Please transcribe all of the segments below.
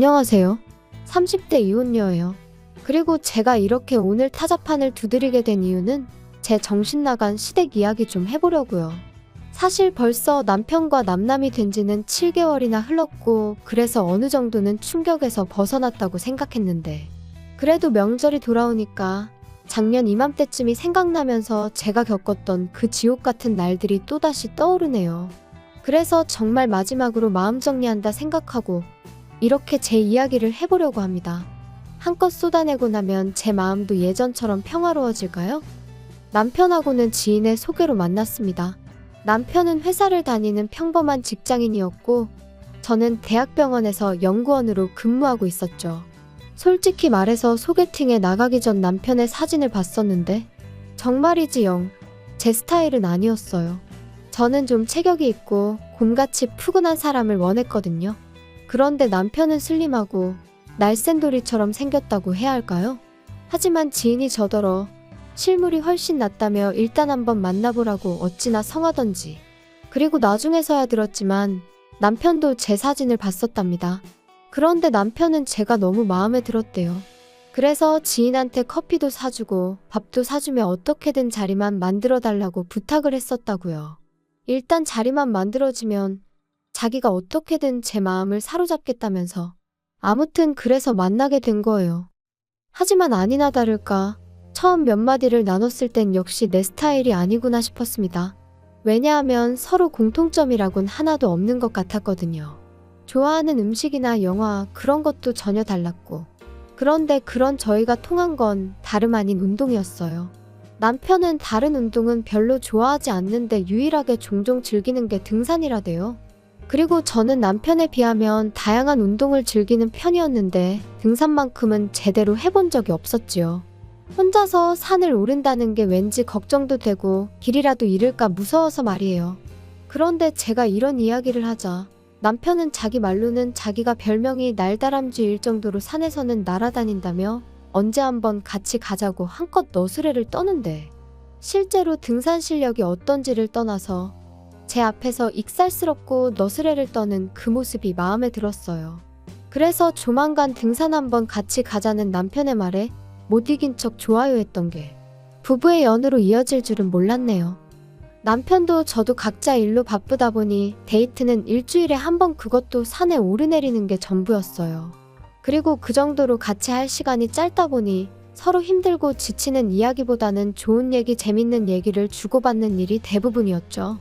안녕하세요. 30대 이혼녀예요. 그리고 제가 이렇게 오늘 타자판을 두드리게 된 이유는 제 정신 나간 시댁 이야기 좀 해보려고요. 사실 벌써 남편과 남남이 된 지는 7개월이나 흘렀고 그래서 어느 정도는 충격에서 벗어났다고 생각했는데 그래도 명절이 돌아오니까 작년 이맘때쯤이 생각나면서 제가 겪었던 그 지옥 같은 날들이 또다시 떠오르네요. 그래서 정말 마지막으로 마음 정리한다 생각하고 이렇게 제 이야기를 해보려고 합니다. 한껏 쏟아내고 나면 제 마음도 예전처럼 평화로워질까요? 남편하고는 지인의 소개로 만났습니다. 남편은 회사를 다니는 평범한 직장인이었고 저는 대학병원에서 연구원으로 근무하고 있었죠. 솔직히 말해서 소개팅에 나가기 전 남편의 사진을 봤었는데 정말이지 영 제 스타일은 아니었어요. 저는 좀 체격이 있고 곰같이 푸근한 사람을 원했거든요. 그런데 남편은 슬림하고 날쌘돌이처럼 생겼다고 해야 할까요? 하지만 지인이 저더러 실물이 훨씬 낫다며 일단 한번 만나보라고 어찌나 성하던지. 그리고 나중에서야 들었지만 남편도 제 사진을 봤었답니다. 그런데 남편은 제가 너무 마음에 들었대요. 그래서 지인한테 커피도 사주고 밥도 사주며 어떻게든 자리만 만들어달라고 부탁을 했었다고요. 일단 자리만 만들어지면 자기가 어떻게든 제 마음을 사로잡겠다면서. 아무튼 그래서 만나게 된 거예요. 하지만 아니나 다를까 처음 몇 마디를 나눴을 땐 역시 내 스타일이 아니구나 싶었습니다. 왜냐하면 서로 공통점이라곤 하나도 없는 것 같았거든요. 좋아하는 음식이나 영화 그런 것도 전혀 달랐고. 그런데 그런 저희가 통한 건 다름 아닌 운동이었어요. 남편은 다른 운동은 별로 좋아하지 않는데 유일하게 종종 즐기는 게 등산이라대요. 그리고 저는 남편에 비하면 다양한 운동을 즐기는 편이었는데 등산만큼은 제대로 해본 적이 없었지요. 혼자서 산을 오른다는 게 왠지 걱정도 되고 길이라도 잃을까 무서워서 말이에요. 그런데 제가 이런 이야기를 하자 남편은 자기 말로는 자기가 별명이 날다람쥐일 정도로 산에서는 날아다닌다며 언제 한번 같이 가자고 한껏 너스레를 떠는데 실제로 등산 실력이 어떤지를 떠나서 제 앞에서 익살스럽고 너스레를 떠는 그 모습이 마음에 들었어요. 그래서 조만간 등산 한번 같이 가자는 남편의 말에 못 이긴 척 좋아요 했던 게 부부의 연으로 이어질 줄은 몰랐네요. 남편도 저도 각자 일로 바쁘다 보니 데이트는 일주일에 한 번 그것도 산에 오르내리는 게 전부였어요. 그리고 그 정도로 같이 할 시간이 짧다 보니 서로 힘들고 지치는 이야기보다는 좋은 얘기, 재밌는 얘기를 주고받는 일이 대부분이었죠.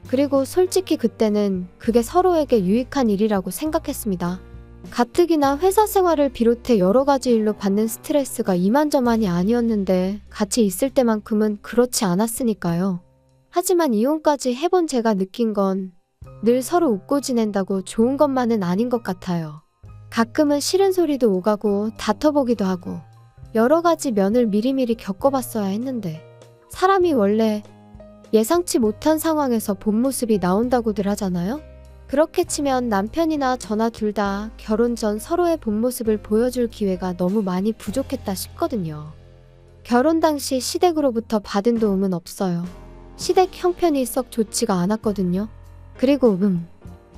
그리고 솔직히 그때는 그게 서로에게 유익한 일이라고 생각했습니다. 가뜩이나 회사 생활을 비롯해 여러 가지 일로 받는 스트레스가 이만저만이 아니었는데 같이 있을 때만큼은 그렇지 않았으니까요. 하지만 이혼까지 해본 제가 느낀 건 늘 서로 웃고 지낸다고 좋은 것만은 아닌 것 같아요. 가끔은 싫은 소리도 오가고 다퉈보기도 하고 여러 가지 면을 미리미리 겪어봤어야 했는데 사람이 원래 예상치 못한 상황에서 본 모습이 나온다고들 하잖아요? 그렇게 치면 남편이나 저나 둘 다 결혼 전 서로의 본 모습을 보여줄 기회가 너무 많이 부족했다 싶거든요. 결혼 당시 시댁으로부터 받은 도움은 없어요. 시댁 형편이 썩 좋지가 않았거든요. 그리고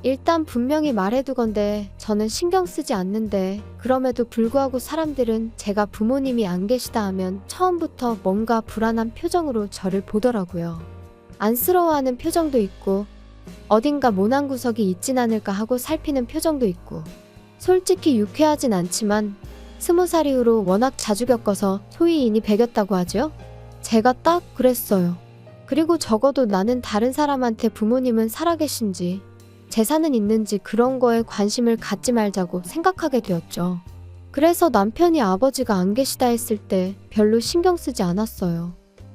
일단 분명히 말해두건데 저는 신경 쓰지 않는데 그럼에도 불구하고 사람들은 제가 부모님이 안 계시다 하면 처음부터 뭔가 불안한 표정으로 저를 보더라고요. 안쓰러워하는 표정도 있고 어딘가 모난 구석이 있진 않을까 하고 살피는 표정도 있고 솔직히 유쾌하진 않지만 20살 이후로 워낙 자주 겪어서 소위 인이 배겼다고 하죠? 제가 딱 그랬어요. 그리고 적어도 나는 다른 사람한테 부모님은 살아계신지 재산은 있는지 그런 거에 관심을 갖지 말자고 생각하게 되었죠. 그래서 남편이 아버지가 안 계시다 했을 때 별로 신경 쓰지 않았어요.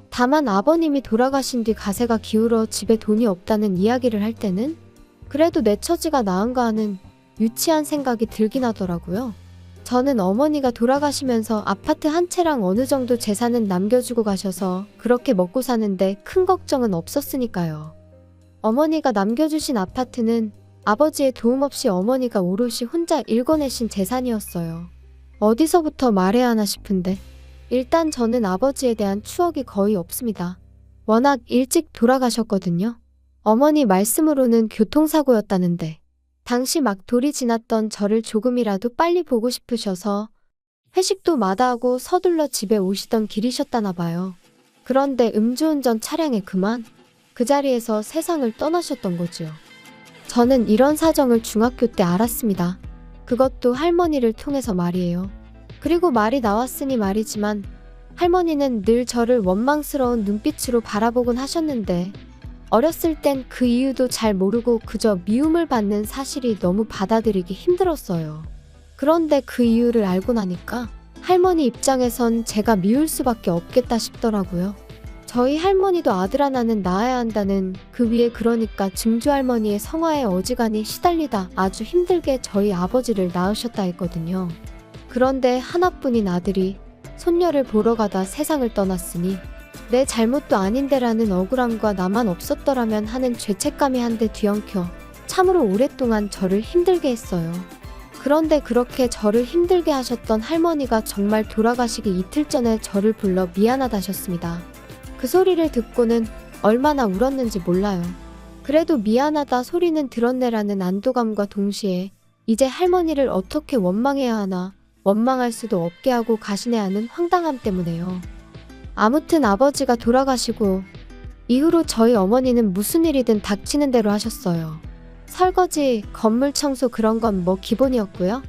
다만 아버님이 돌아가신 뒤 가세가 기울어 집에 돈이 없다는 이야기를 할 때는 그래도 내 처지가 나은가 하는 유치한 생각이 들긴 하더라고요. 저는 어머니가 돌아가시면서 아파트 한 채랑 어느 정도 재산은 남겨주고 가셔서 그렇게 먹고 사는데 큰 걱정은 없었으니까요. 어머니가 남겨주신 아파트는 아버지의 도움 없이 어머니가 오롯이 혼자 일궈내신 재산이었어요. 어디서부터 말해야 하나 싶은데 일단 저는 아버지에 대한 추억이 거의 없습니다. 워낙 일찍 돌아가셨거든요. 어머니 말씀으로는 교통사고였다는데 당시 막 돌이 지났던 저를 조금이라도 빨리 보고 싶으셔서 회식도 마다하고 서둘러 집에 오시던 길이셨다나 봐요. 그런데 음주운전 차량에 그만 그 자리에서 세상을 떠나셨던 거지요. 저는 이런 사정을 중학교 때 알았습니다. 그것도 할머니를 통해서 말이에요. 그리고 말이 나왔으니 말이지만 할머니는 늘 저를 원망스러운 눈빛으로 바라보곤 하셨는데 어렸을 땐 그 이유도 잘 모르고 그저 미움을 받는 사실이 너무 받아들이기 힘들었어요. 그런데 그 이유를 알고 나니까 할머니 입장에선 제가 미울 수밖에 없겠다 싶더라고요. 저희 할머니도 아들 하나는 낳아야 한다는 그 위에 그러니까 증조할머니의 성화에 어지간히 시달리다 아주 힘들게 저희 아버지를 낳으셨다 했거든요. 그런데 하나뿐인 아들이 손녀를 보러 가다 세상을 떠났으니 내 잘못도 아닌데라는 억울함과 나만 없었더라면 하는 죄책감이 한데 뒤엉켜 참으로 오랫동안 저를 힘들게 했어요. 그런데 그렇게 저를 힘들게 하셨던 할머니가 정말 돌아가시기 이틀 전에 저를 불러 미안하다셨습니다. 그 소리를 듣고는 얼마나 울었는지 몰라요. 그래도 미안하다 소리는 들었네라는 안도감과 동시에 이제 할머니를 어떻게 원망해야 하나, 원망할 수도 없게 하고 가시네 하는 황당함 때문에요. 아무튼 아버지가 돌아가시고 이후로 저희 어머니는 무슨 일이든 닥치는 대로 하셨어요. 설거지, 건물 청소 그런 건 뭐 기본이었고요.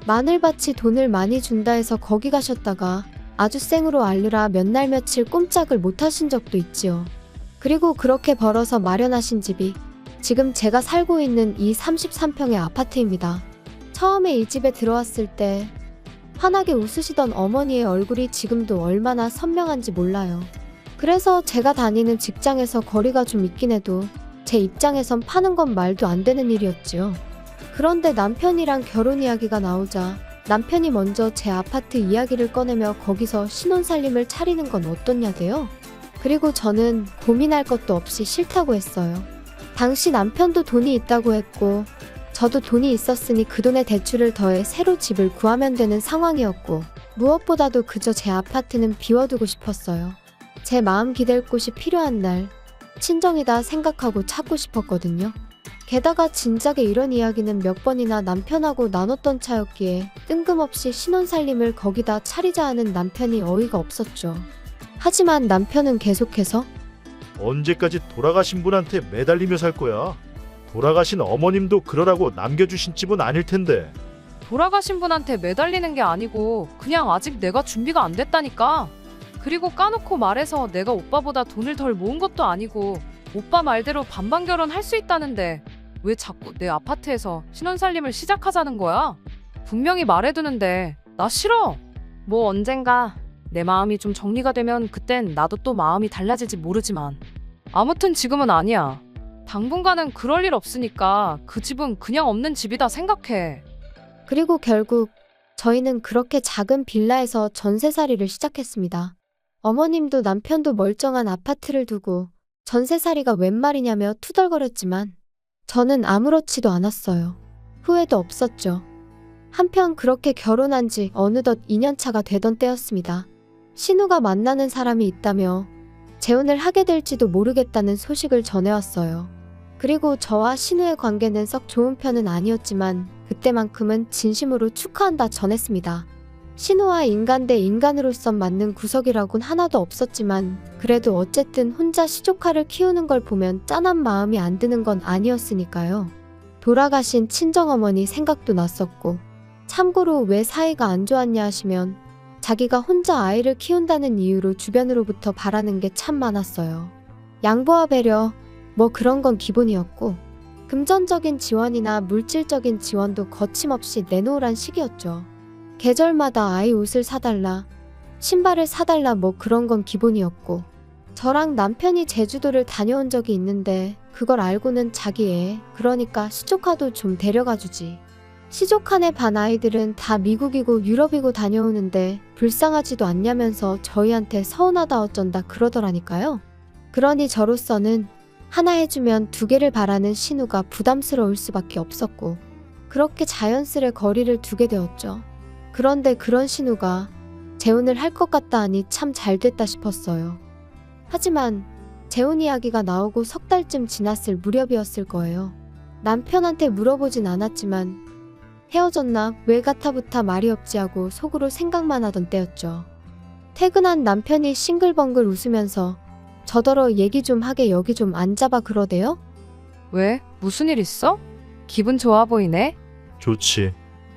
마늘밭이 돈을 많이 준다 해서 거기 가셨다가 아주 생으로 앓느라 몇 날 며칠 꼼짝을 못 하신 적도 있지요. 그리고 그렇게 벌어서 마련하신 집이 지금 제가 살고 있는 이 33평의 아파트입니다. 처음에 이 집에 들어왔을 때 환하게 웃으시던 어머니의 얼굴이 지금도 얼마나 선명한지 몰라요. 그래서 제가 다니는 직장에서 거리가 좀 있긴 해도 제 입장에선 파는 건 말도 안 되는 일이었지요. 그런데 남편이랑 결혼 이야기가 나오자 남편이 먼저 제 아파트 이야기를 꺼내며 거기서 신혼살림을 차리는 건 어떻냐대요. 그리고 저는 고민할 것도 없이 싫다고 했어요. 당시 남편도 돈이 있다고 했고 저도 돈이 있었으니 그 돈에 대출을 더해 새로 집을 구하면 되는 상황이었고 무엇보다도 그저 제 아파트는 비워두고 싶었어요. 제 마음 기댈 곳이 필요한 날 친정이다 생각하고 찾고 싶었거든요. 게다가 진작에 이런 이야기는 몇 번이나 남편하고 나눴던 차였기에 뜬금없이 신혼살림을 거기다 차리자 하는 남편이 어이가 없었죠. 하지만 남편은 계속해서 언제까지 돌아가신 분한테 매달리며 살 거야? 돌아가신 어머님도 그러라고 남겨주신 집은 아닐 텐데. 돌아가신 분한테 매달리는 게 아니고 그냥 아직 내가 준비가 안 됐다니까. 그리고 까놓고 말해서 내가 오빠보다 돈을 덜 모은 것도 아니고 오빠 말대로 반반 결혼할 수 있다는데 왜 자꾸 내 아파트에서 신혼살림을 시작하자는 거야? 분명히 말해두는데 나 싫어. 뭐 언젠가 내 마음이 좀 정리가 되면 그땐 나도 또 마음이 달라질지 모르지만 아무튼 지금은 아니야. 당분간은 그럴 일 없으니까 그 집은 그냥 없는 집이다 생각해. 그리고 결국 저희는 그렇게 작은 빌라에서 전세살이를 시작했습니다. 어머님도 남편도 멀쩡한 아파트를 두고 전세살이가 웬 말이냐며 투덜거렸지만 저는 아무렇지도 않았어요. 후회도 없었죠. 한편 그렇게 결혼한 지 어느덧 2년차가 되던 때였습니다. 신우가 만나는 사람이 있다며 재혼을 하게 될지도 모르겠다는 소식을 전해왔어요. 그리고 저와 신우의 관계는 썩 좋은 편은 아니었지만 그때만큼은 진심으로 축하한다 전했습니다. 신우와 인간 대 인간으로선 맞는 구석이라곤 하나도 없었지만 그래도 어쨌든 혼자 시조카를 키우는 걸 보면 짠한 마음이 안 드는 건 아니었으니까요. 돌아가신 친정어머니 생각도 났었고 참고로 왜 사이가 안 좋았냐 하시면 자기가 혼자 아이를 키운다는 이유로 주변으로부터 바라는 게 참 많았어요. 양보와 배려 뭐 그런 건 기본이었고 금전적인 지원이나 물질적인 지원도 거침없이 내놓으란 식이었죠. 계절마다 아이 옷을 사달라, 신발을 사달라 뭐 그런 건 기본이었고 저랑 남편이 제주도를 다녀온 적이 있는데 그걸 알고는 자기 애, 그러니까 시조카도 좀 데려가주지. 시조카네 반 아이들은 다 미국이고 유럽이고 다녀오는데 불쌍하지도 않냐면서 저희한테 서운하다 어쩐다 그러더라니까요. 그러니 저로서는 하나 해주면 두 개를 바라는 신우가 부담스러울 수밖에 없었고 그렇게 자연스레 거리를 두게 되었죠. 그런데 그런 신우가 재혼을 할 것 같다 하니 참 잘됐다 싶었어요. 하지만 재혼 이야기가 나오고 석 달쯤 지났을 무렵이었을 거예요. 남편한테 물어보진 않았지만 헤어졌나 왜 같아부터 말이 없지 하고 속으로 생각만 하던 때였죠. 퇴근한 남편이 싱글벙글 웃으면서 저더러 얘기 좀 하게 여기 좀 앉아봐 그러대요? 왜? 무슨 일 있어? 기분 좋아 보이네? 좋지.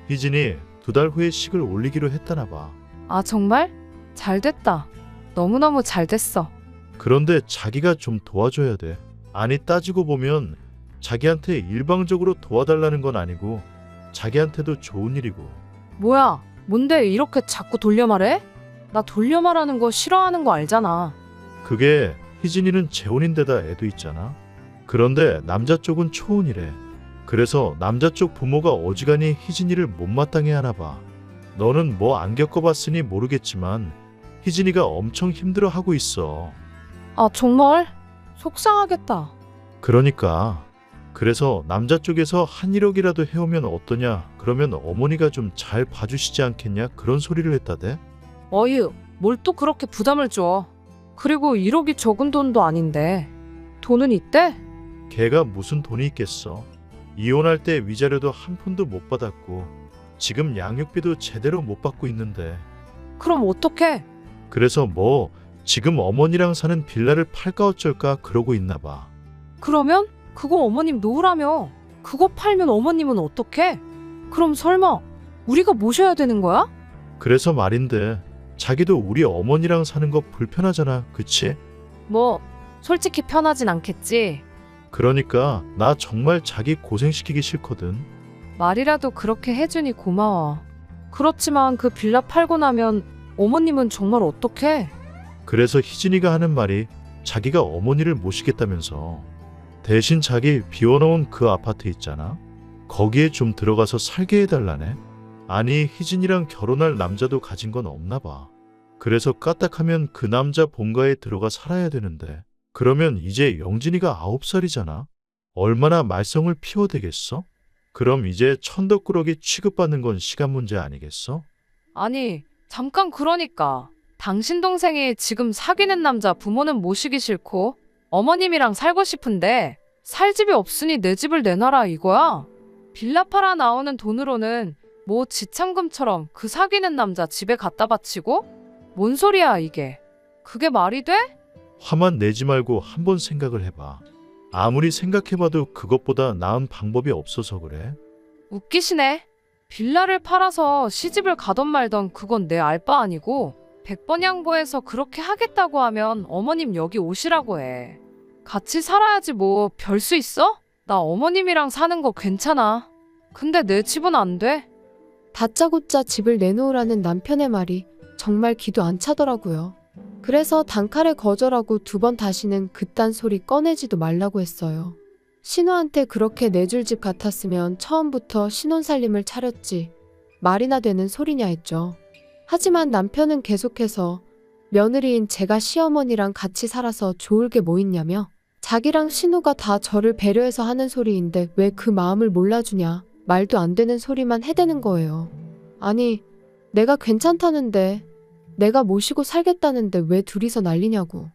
희진이 2달 후에 식을 올리기로 했다나 봐. 아, 정말? 잘 됐다. 너무너무 잘 됐어. 그런데 자기가 좀 도와줘야 돼. 아니 따지고 보면 자기한테 일방적으로 도와달라는 건 아니고 자기한테도 좋은 일이고. 뭐야? 뭔데 이렇게 자꾸 돌려 말해? 나 돌려 말하는 거 싫어하는 거 알잖아. 그게 희진이는 재혼인데다 애도 있잖아. 그런데 남자 쪽은 초혼이래. 그래서 남자 쪽 부모가 어지간히 희진이를 못마땅해 하나 봐. 너는 뭐 안 겪어봤으니 모르겠지만 희진이가 엄청 힘들어하고 있어. 아, 정말? 속상하겠다. 그러니까 그래서 남자 쪽에서 한 1억이라도 해오면 어떠냐, 그러면 어머니가 좀 잘 봐주시지 않겠냐, 그런 소리를 했다대. 어휴, 뭘 또 그렇게 부담을 줘. 그리고 1억이 적은 돈도 아닌데. 돈은 있대? 걔가 무슨 돈이 있겠어. 이혼할 때 위자료도 한 푼도 못 받았고 지금 양육비도 제대로 못 받고 있는데. 그럼 어떡해? 그래서 뭐 지금 어머니랑 사는 빌라를 팔까 어쩔까 그러고 있나 봐. 그러면 그거 어머님 놓으라며. 그거 팔면 어머님은 어떡해? 그럼 설마 우리가 모셔야 되는 거야? 그래서 말인데 자기도 우리 어머니랑 사는 거 불편하잖아, 그치? 뭐 솔직히 편하진 않겠지. 그러니까 나 정말 자기 고생시키기 싫거든. 말이라도 그렇게 해주니 고마워. 그렇지만 그 빌라 팔고 나면 어머님은 정말 어떡해? 그래서 희진이가 하는 말이 자기가 어머니를 모시겠다면서 대신 자기 비워놓은 그 아파트 있잖아, 거기에 좀 들어가서 살게 해달라네. 아니 희진이랑 결혼할 남자도 가진 건 없나 봐. 그래서 까딱하면 그 남자 본가에 들어가 살아야 되는데 그러면 이제 영진이가 9살이잖아. 얼마나 말썽을 피워대겠어? 그럼 이제 천덕꾸러기 취급받는 건 시간 문제 아니겠어? 아니, 잠깐 그러니까. 당신 동생이 지금 사귀는 남자 부모는 모시기 싫고 어머님이랑 살고 싶은데 살 집이 없으니 내 집을 내놔라 이거야? 빌라 팔아 나오는 돈으로는 뭐 지참금처럼 그 사귀는 남자 집에 갖다 바치고? 뭔 소리야 이게? 그게 말이 돼? 화만 내지 말고 한번 생각을 해봐. 아무리 생각해봐도 그것보다 나은 방법이 없어서 그래. 웃기시네. 빌라를 팔아서 시집을 가던 말던 그건 내 알 바 아니고 100번 양보해서 그렇게 하겠다고 하면 어머님 여기 오시라고 해. 같이 살아야지 뭐 별 수 있어? 나 어머님이랑 사는 거 괜찮아. 근데 내 집은 안 돼. 다짜고짜 집을 내놓으라는 남편의 말이 정말 기도 안 차더라고요. 그래서 단칼에 거절하고 2번 다시는 그딴 소리 꺼내지도 말라고 했어요. 신우한테 그렇게 내줄 집 같았으면 처음부터 신혼살림을 차렸지 말이나 되는 소리냐 했죠. 하지만 남편은 계속해서 며느리인 제가 시어머니랑 같이 살아서 좋을 게 뭐 있냐며 자기랑 신우가 다 저를 배려해서 하는 소리인데 왜 그 마음을 몰라주냐, 말도 안 되는 소리만 해대는 거예요. 아니 내가 괜찮다는데, 내가 모시고 살겠다는데 왜 둘이서 난리냐고.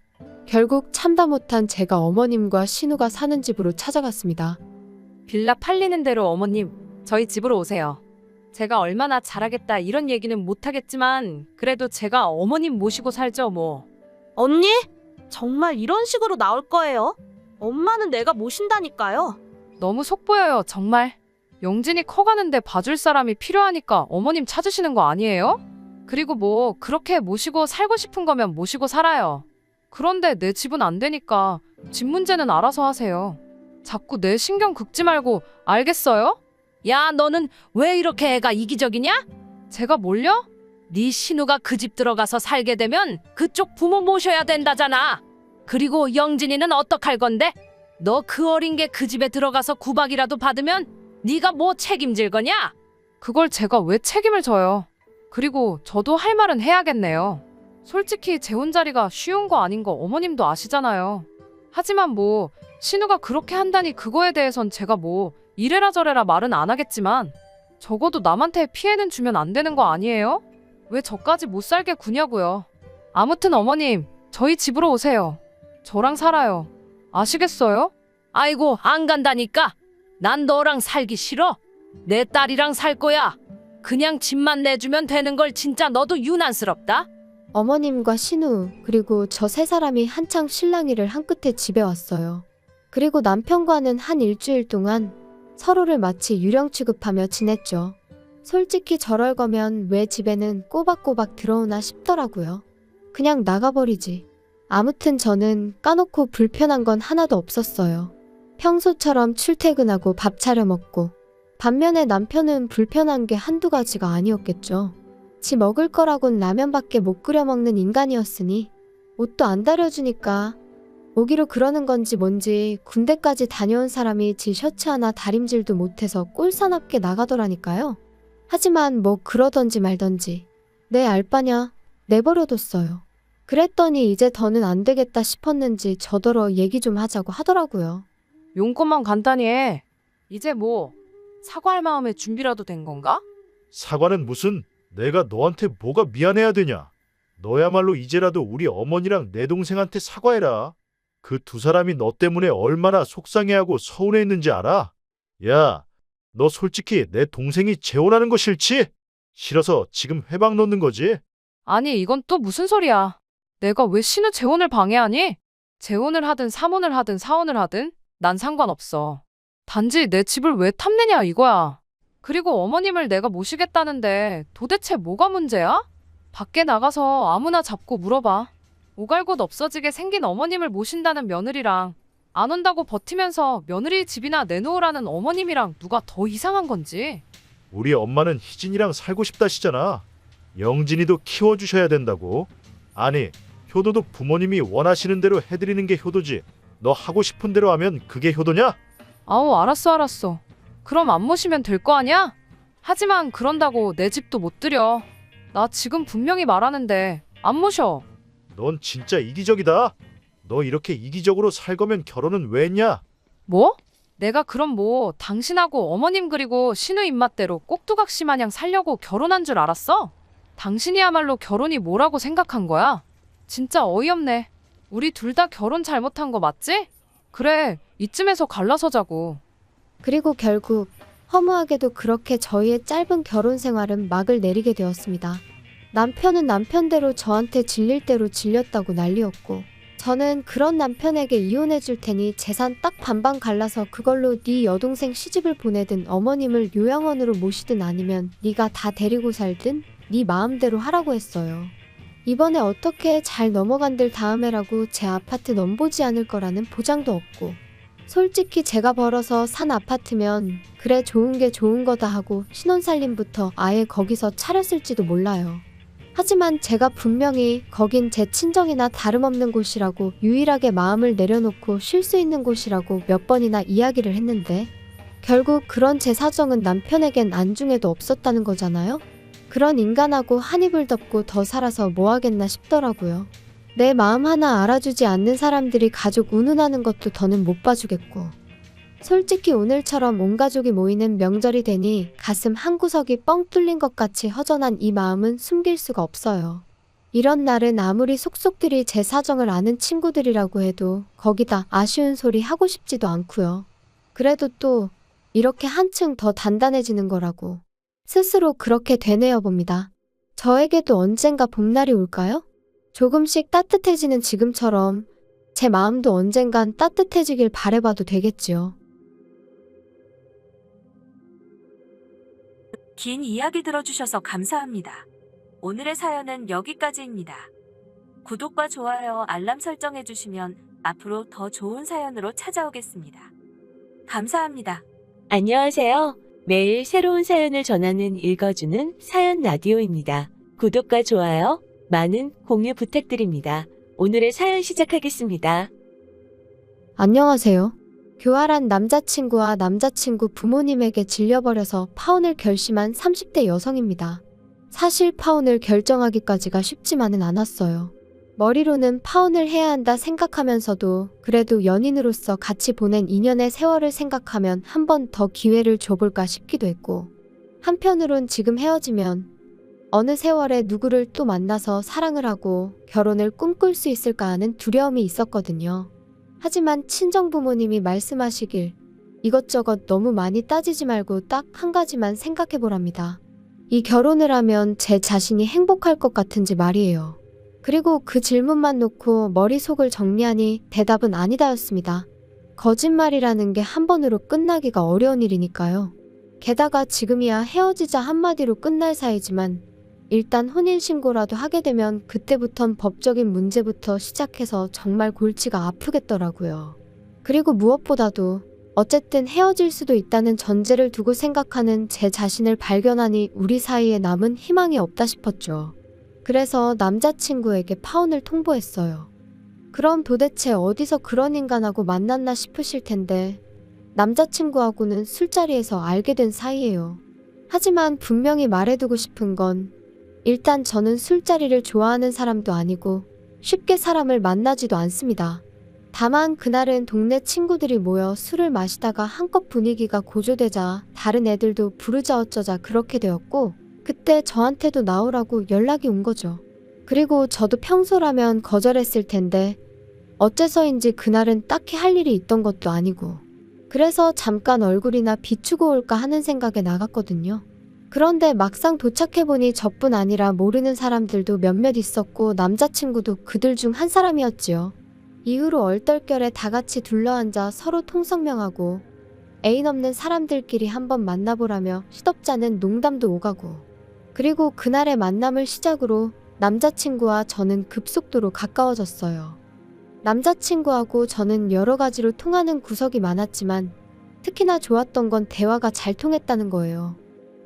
결국 참다 못한 제가 어머님과 신우가 사는 집으로 찾아갔습니다. 빌라 팔리는 대로 어머님 저희 집으로 오세요. 제가 얼마나 잘하겠다 이런 얘기는 못하겠지만 그래도 제가 어머님 모시고 살죠 뭐. 언니? 정말 이런 식으로 나올 거예요? 엄마는 내가 모신다니까요. 너무 속보여요 정말. 영진이 커가는데 봐줄 사람이 필요하니까 어머님 찾으시는 거 아니에요? 그리고 뭐 그렇게 모시고 살고 싶은 거면 모시고 살아요. 그런데 내 집은 안 되니까 집 문제는 알아서 하세요. 자꾸 내 신경 긁지 말고 알겠어요? 야, 너는 왜 이렇게 애가 이기적이냐? 제가 뭘요? 네 신우가 그 집 들어가서 살게 되면 그쪽 부모 모셔야 된다잖아. 그리고 영진이는 어떡할 건데? 너 그 어린 게 그 집에 들어가서 구박이라도 받으면 네가 뭐 책임질 거냐? 그걸 제가 왜 책임을 져요? 그리고 저도 할 말은 해야겠네요. 솔직히 재혼 자리가 쉬운 거 아닌 거 어머님도 아시잖아요. 하지만 뭐 신우가 그렇게 한다니 그거에 대해선 제가 뭐 이래라 저래라 말은 안 하겠지만 적어도 남한테 피해는 주면 안 되는 거 아니에요? 왜 저까지 못 살게 구냐고요. 아무튼 어머님 저희 집으로 오세요. 저랑 살아요. 아시겠어요? 아이고, 안 간다니까. 난 너랑 살기 싫어. 내 딸이랑 살 거야. 그냥 집만 내주면 되는 걸 진짜 너도 유난스럽다. 어머님과 신우 그리고 저 세 사람이 한창 실랑이를 한 끝에 집에 왔어요. 그리고 남편과는 한 일주일 동안 서로를 마치 유령 취급하며 지냈죠. 솔직히 저럴 거면 왜 집에는 꼬박꼬박 들어오나 싶더라고요. 그냥 나가버리지. 아무튼 저는 까놓고 불편한 건 하나도 없었어요. 평소처럼 출퇴근하고 밥 차려 먹고. 반면에 남편은 불편한 게 한두 가지가 아니었겠죠. 지 먹을 거라곤 라면밖에 못 끓여 먹는 인간이었으니 옷도 안 다려주니까 오기로 그러는 건지 뭔지 군대까지 다녀온 사람이 지 셔츠 하나 다림질도 못해서 꼴사납게 나가더라니까요. 하지만 뭐 그러던지 말던지 내 알바냐 내버려뒀어요. 그랬더니 이제 더는 안 되겠다 싶었는지 저더러 얘기 좀 하자고 하더라고요. 용건만 간단히 해. 이제 뭐 사과할 마음의 준비라도 된 건가? 사과는 무슨, 내가 너한테 뭐가 미안해야 되냐? 너야말로 이제라도 우리 어머니랑 내 동생한테 사과해라. 그 두 사람이 너 때문에 얼마나 속상해하고 서운해했는지 알아? 야, 너 솔직히 내 동생이 재혼하는 거 싫지? 싫어서 지금 회방 놓는 거지? 아니 이건 또 무슨 소리야. 내가 왜 신우 재혼을 방해하니? 재혼을 하든 삼혼을 하든 사혼을 하든 난 상관없어. 단지 내 집을 왜 탐내냐 이거야. 그리고 어머님을 내가 모시겠다는데 도대체 뭐가 문제야? 밖에 나가서 아무나 잡고 물어봐. 오갈 곳 없어지게 생긴 어머님을 모신다는 며느리랑 안 온다고 버티면서 며느리 집이나 내놓으라는 어머님이랑 누가 더 이상한 건지. 우리 엄마는 희진이랑 살고 싶다시잖아. 영진이도 키워주셔야 된다고. 아니, 효도도 부모님이 원하시는 대로 해드리는 게 효도지. 너 하고 싶은 대로 하면 그게 효도냐? 아우 알았어. 그럼 안 모시면 될 거 아니야? 하지만 그런다고 내 집도 못 들여. 나 지금 분명히 말하는데 안 모셔. 넌 진짜 이기적이다. 너 이렇게 이기적으로 살 거면 결혼은 왜 했냐? 뭐? 내가 그럼 뭐 당신하고 어머님 그리고 신우 입맛대로 꼭두각시 마냥 살려고 결혼한 줄 알았어? 당신이야말로 결혼이 뭐라고 생각한 거야? 진짜 어이없네. 우리 둘 다 결혼 잘못한 거 맞지? 그래, 이쯤에서 갈라서자고. 그리고 결국 허무하게도 그렇게 저희의 짧은 결혼 생활은 막을 내리게 되었습니다. 남편은 남편대로 저한테 질릴 대로 질렸다고 난리였고 저는 그런 남편에게 이혼해 줄 테니 재산 딱 반반 갈라서 그걸로 네 여동생 시집을 보내든 어머님을 요양원으로 모시든 아니면 네가 다 데리고 살든 네 마음대로 하라고 했어요. 이번에 어떻게 잘 넘어간들 다음에라고 제 아파트 넘보지 않을 거라는 보장도 없고 솔직히 제가 벌어서 산 아파트면 그래 좋은 게 좋은 거다 하고 신혼살림부터 아예 거기서 차렸을지도 몰라요. 하지만 제가 분명히 거긴 제 친정이나 다름없는 곳이라고 유일하게 마음을 내려놓고 쉴 수 있는 곳이라고 몇 번이나 이야기를 했는데 결국 그런 제 사정은 남편에겐 안중에도 없었다는 거잖아요. 그런 인간하고 한 입을 덮고 더 살아서 뭐 하겠나 싶더라고요. 내 마음 하나 알아주지 않는 사람들이 가족 운운하는 것도 더는 못 봐주겠고 솔직히 오늘처럼 온 가족이 모이는 명절이 되니 가슴 한구석이 뻥 뚫린 것 같이 허전한 이 마음은 숨길 수가 없어요. 이런 날은 아무리 속속들이 제 사정을 아는 친구들이라고 해도 거기다 아쉬운 소리 하고 싶지도 않고요. 그래도 또 이렇게 한층 더 단단해지는 거라고 스스로 그렇게 되뇌어 봅니다. 저에게도 언젠가 봄날이 올까요? 조금씩 따뜻해지는 지금처럼 제 마음도 언젠간 따뜻해지길 바라봐도 되겠지요. 긴 이야기 들어주셔서 감사합니다. 오늘의 사연은 여기까지입니다. 구독과 좋아요, 알람 설정해주시면 앞으로 더 좋은 사연으로 찾아오겠습니다. 감사합니다. 안녕하세요. 매일 새로운 사연을 전하는 읽어주는 사연 라디오입니다. 구독과 좋아요, 많은 공유 부탁드립니다. 오늘의 사연 시작하겠습니다. 안녕하세요. 교활한 남자친구와 남자친구 부모님에게 질려버려서 파혼을 결심한 30대 여성입니다. 사실 파혼을 결정하기까지가 쉽지만은 않았어요. 머리로는 파혼을 해야 한다 생각하면서도 그래도 연인으로서 같이 보낸 2년의 세월을 생각하면 한 번 더 기회를 줘볼까 싶기도 했고 한편으론 지금 헤어지면 어느 세월에 누구를 또 만나서 사랑을 하고 결혼을 꿈꿀 수 있을까 하는 두려움이 있었거든요. 하지만 친정부모님이 말씀하시길 이것저것 너무 많이 따지지 말고 딱 한 가지만 생각해 보랍니다. 이 결혼을 하면 제 자신이 행복할 것 같은지 말이에요. 그리고 그 질문만 놓고 머릿속을 정리하니 대답은 아니다였습니다. 거짓말이라는 게 한 번으로 끝나기가 어려운 일이니까요. 게다가 지금이야 헤어지자 한마디로 끝날 사이지만 일단 혼인신고라도 하게 되면 그때부턴 법적인 문제부터 시작해서 정말 골치가 아프겠더라고요. 그리고 무엇보다도 어쨌든 헤어질 수도 있다는 전제를 두고 생각하는 제 자신을 발견하니 우리 사이에 남은 희망이 없다 싶었죠. 그래서 남자친구에게 파혼을 통보했어요. 그럼 도대체 어디서 그런 인간하고 만났나 싶으실 텐데 남자친구하고는 술자리에서 알게 된 사이예요. 하지만 분명히 말해두고 싶은 건 일단 저는 술자리를 좋아하는 사람도 아니고 쉽게 사람을 만나지도 않습니다. 다만 그날은 동네 친구들이 모여 술을 마시다가 한껏 분위기가 고조되자 다른 애들도 부르자 어쩌자 그렇게 되었고 그때 저한테도 나오라고 연락이 온 거죠. 그리고 저도 평소라면 거절했을 텐데 어째서인지 그날은 딱히 할 일이 있던 것도 아니고 그래서 잠깐 얼굴이나 비추고 올까 하는 생각에 나갔거든요. 그런데 막상 도착해보니 저뿐 아니라 모르는 사람들도 몇몇 있었고 남자친구도 그들 중 한 사람이었지요. 이후로 얼떨결에 다 같이 둘러앉아 서로 통성명하고 애인 없는 사람들끼리 한번 만나보라며 시덥잖은 농담도 오가고 그리고 그날의 만남을 시작으로 남자친구와 저는 급속도로 가까워졌어요. 남자친구하고 저는 여러 가지로 통하는 구석이 많았지만 특히나 좋았던 건 대화가 잘 통했다는 거예요.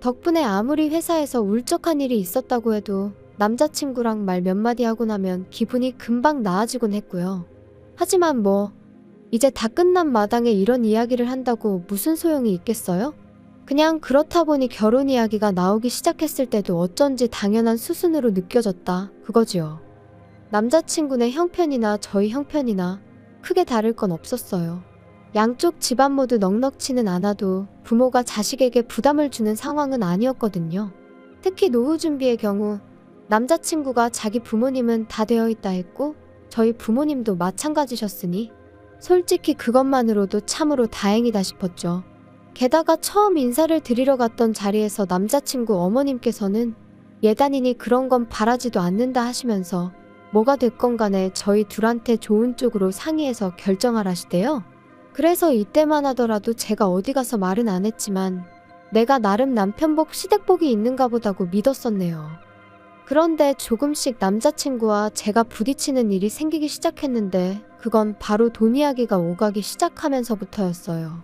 덕분에 아무리 회사에서 울적한 일이 있었다고 해도 남자친구랑 말 몇 마디 하고 나면 기분이 금방 나아지곤 했고요. 하지만 이제 다 끝난 마당에 이런 이야기를 한다고 무슨 소용이 있겠어요? 그냥 그렇다 보니 결혼 이야기가 나오기 시작했을 때도 어쩐지 당연한 수순으로 느껴졌다 그거지요. 남자친구네 형편이나 저희 형편이나 크게 다를 건 없었어요. 양쪽 집안 모두 넉넉치는 않아도 부모가 자식에게 부담을 주는 상황은 아니었거든요. 특히 노후 준비의 경우 남자친구가 자기 부모님은 다 되어 있다 했고 저희 부모님도 마찬가지셨으니 솔직히 그것만으로도 참으로 다행이다 싶었죠. 게다가 처음 인사를 드리러 갔던 자리에서 남자친구 어머님께서는 예단이니 그런 건 바라지도 않는다 하시면서 뭐가 됐건 간에 저희 둘한테 좋은 쪽으로 상의해서 결정하라시대요. 그래서 이때만 하더라도 제가 어디 가서 말은 안 했지만 내가 나름 남편복 시댁복이 있는가 보다고 믿었었네요. 그런데 조금씩 남자친구와 제가 부딪히는 일이 생기기 시작했는데 그건 바로 돈 이야기가 오가기 시작하면서부터였어요.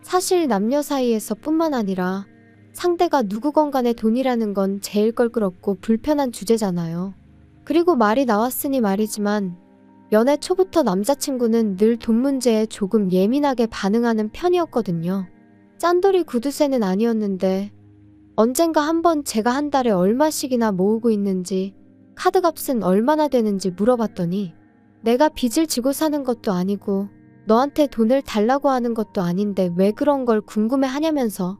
사실 남녀 사이에서 뿐만 아니라 상대가 누구건 간에 돈이라는 건 제일 껄끄럽고 불편한 주제잖아요. 그리고 말이 나왔으니 말이지만 연애 초부터 남자친구는 늘 돈 문제에 조금 예민하게 반응하는 편이었거든요. 짠돌이 구두쇠는 아니었는데 언젠가 한번 제가 한 달에 얼마씩이나 모으고 있는지 카드값은 얼마나 되는지 물어봤더니 내가 빚을 지고 사는 것도 아니고 너한테 돈을 달라고 하는 것도 아닌데 왜 그런 걸 궁금해하냐면서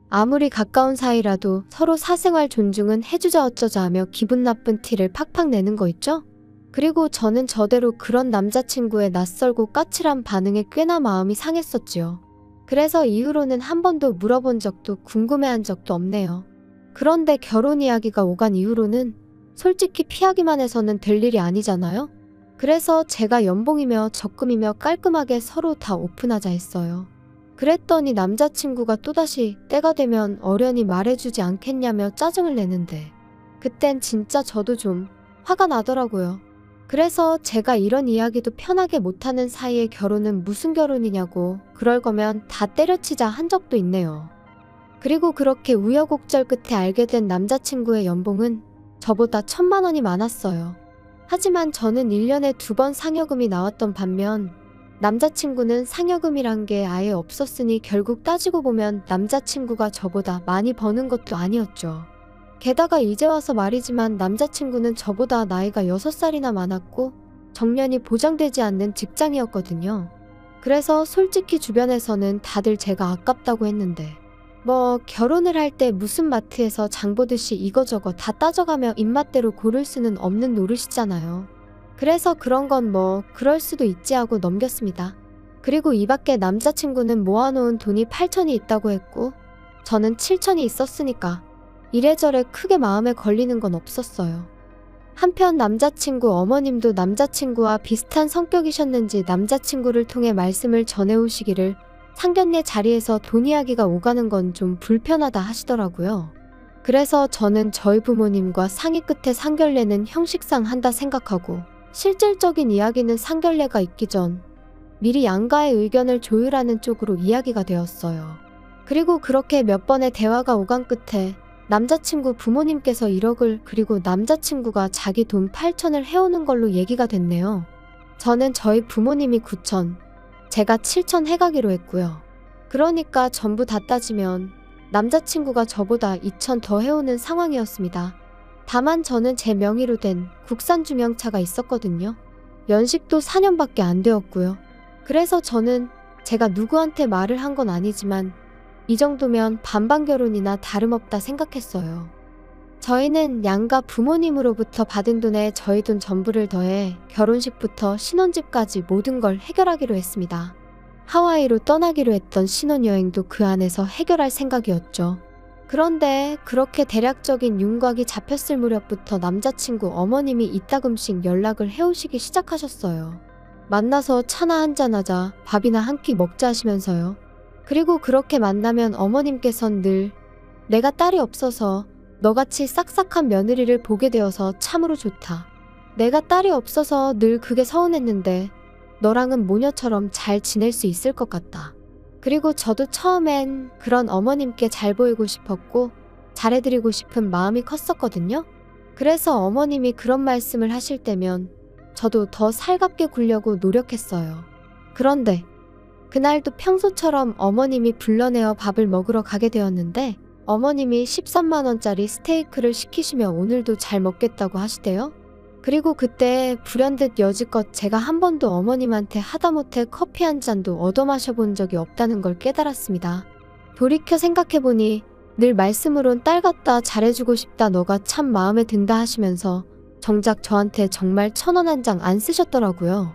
아무리 가까운 사이라도 서로 사생활 존중은 해주자 어쩌자 하며 기분 나쁜 티를 팍팍 내는 거 있죠? 그리고 저는 저대로 그런 남자친구의 낯설고 까칠한 반응에 꽤나 마음이 상했었지요. 그래서 이후로는 한 번도 물어본 적도 궁금해한 적도 없네요. 그런데 결혼 이야기가 오간 이후로는 솔직히 피하기만 해서는 될 일이 아니잖아요? 그래서 제가 연봉이며 적금이며 깔끔하게 서로 다 오픈하자 했어요. 그랬더니 남자친구가 또다시 때가 되면 어련히 말해주지 않겠냐며 짜증을 내는데 그땐 진짜 저도 좀 화가 나더라고요. 그래서 제가 이런 이야기도 편하게 못하는 사이에 결혼은 무슨 결혼이냐고 그럴 거면 다 때려치자 한 적도 있네요. 그리고 그렇게 우여곡절 끝에 알게 된 남자친구의 연봉은 저보다 1,000만 원이 많았어요. 하지만 저는 1년에 2번 상여금이 나왔던 반면 남자친구는 상여금이란 게 아예 없었으니 결국 따지고 보면 남자친구가 저보다 많이 버는 것도 아니었죠. 게다가 이제 와서 말이지만 남자친구는 저보다 나이가 6살이나 많았고 정년이 보장되지 않는 직장이었거든요. 그래서 솔직히 주변에서는 다들 제가 아깝다고 했는데 결혼을 할 때 무슨 마트에서 장 보듯이 이거저거 다 따져가며 입맛대로 고를 수는 없는 노릇이잖아요. 그래서 그런 건 그럴 수도 있지 하고 넘겼습니다. 그리고 이 밖에 남자친구는 모아놓은 돈이 8천이 있다고 했고 저는 7천이 있었으니까 이래저래 크게 마음에 걸리는 건 없었어요. 한편 남자친구 어머님도 남자친구와 비슷한 성격이셨는지 남자친구를 통해 말씀을 전해오시기를 상견례 자리에서 돈 이야기가 오가는 건 좀 불편하다 하시더라고요. 그래서 저는 저희 부모님과 상의 끝에 상견례는 형식상 한다 생각하고 실질적인 이야기는 상견례가 있기 전 미리 양가의 의견을 조율하는 쪽으로 이야기가 되었어요. 그리고 그렇게 몇 번의 대화가 오간 끝에 남자친구 부모님께서 1억을 그리고 남자친구가 자기 돈 8천을 해오는 걸로 얘기가 됐네요. 저는 저희 부모님이 9천, 제가 7천 해가기로 했고요. 그러니까 전부 다 따지면 남자친구가 저보다 2천 더 해오는 상황이었습니다. 다만 저는 제 명의로 된 국산 주명차가 있었거든요. 연식도 4년밖에 안 되었고요. 그래서 저는 제가 누구한테 말을 한 건 아니지만 이 정도면 반반 결혼이나 다름없다 생각했어요. 저희는 양가 부모님으로부터 받은 돈에 저희 돈 전부를 더해 결혼식부터 신혼집까지 모든 걸 해결하기로 했습니다. 하와이로 떠나기로 했던 신혼여행도 그 안에서 해결할 생각이었죠. 그런데 그렇게 대략적인 윤곽이 잡혔을 무렵부터 남자친구 어머님이 이따금씩 연락을 해오시기 시작하셨어요. 만나서 차나 한잔하자, 밥이나 한 끼 먹자 하시면서요. 그리고 그렇게 만나면 어머님께선 늘 내가 딸이 없어서 너같이 싹싹한 며느리를 보게 되어서 참으로 좋다. 내가 딸이 없어서 늘 그게 서운했는데 너랑은 모녀처럼 잘 지낼 수 있을 것 같다. 그리고 저도 처음엔 그런 어머님께 잘 보이고 싶었고 잘해드리고 싶은 마음이 컸었거든요. 그래서 어머님이 그런 말씀을 하실 때면 저도 더 살갑게 굴려고 노력했어요. 그런데 그날도 평소처럼 어머님이 불러내어 밥을 먹으러 가게 되었는데 어머님이 13만 원짜리 스테이크를 시키시며 오늘도 잘 먹겠다고 하시대요. 그리고 그때 불현듯 여지껏 제가 한 번도 어머님한테 하다못해 커피 한 잔도 얻어 마셔본 적이 없다는 걸 깨달았습니다. 돌이켜 생각해보니 늘 말씀으론 딸 같다, 잘해주고 싶다, 너가 참 마음에 든다 하시면서 정작 저한테 정말 1,000원 한 장 안 쓰셨더라고요.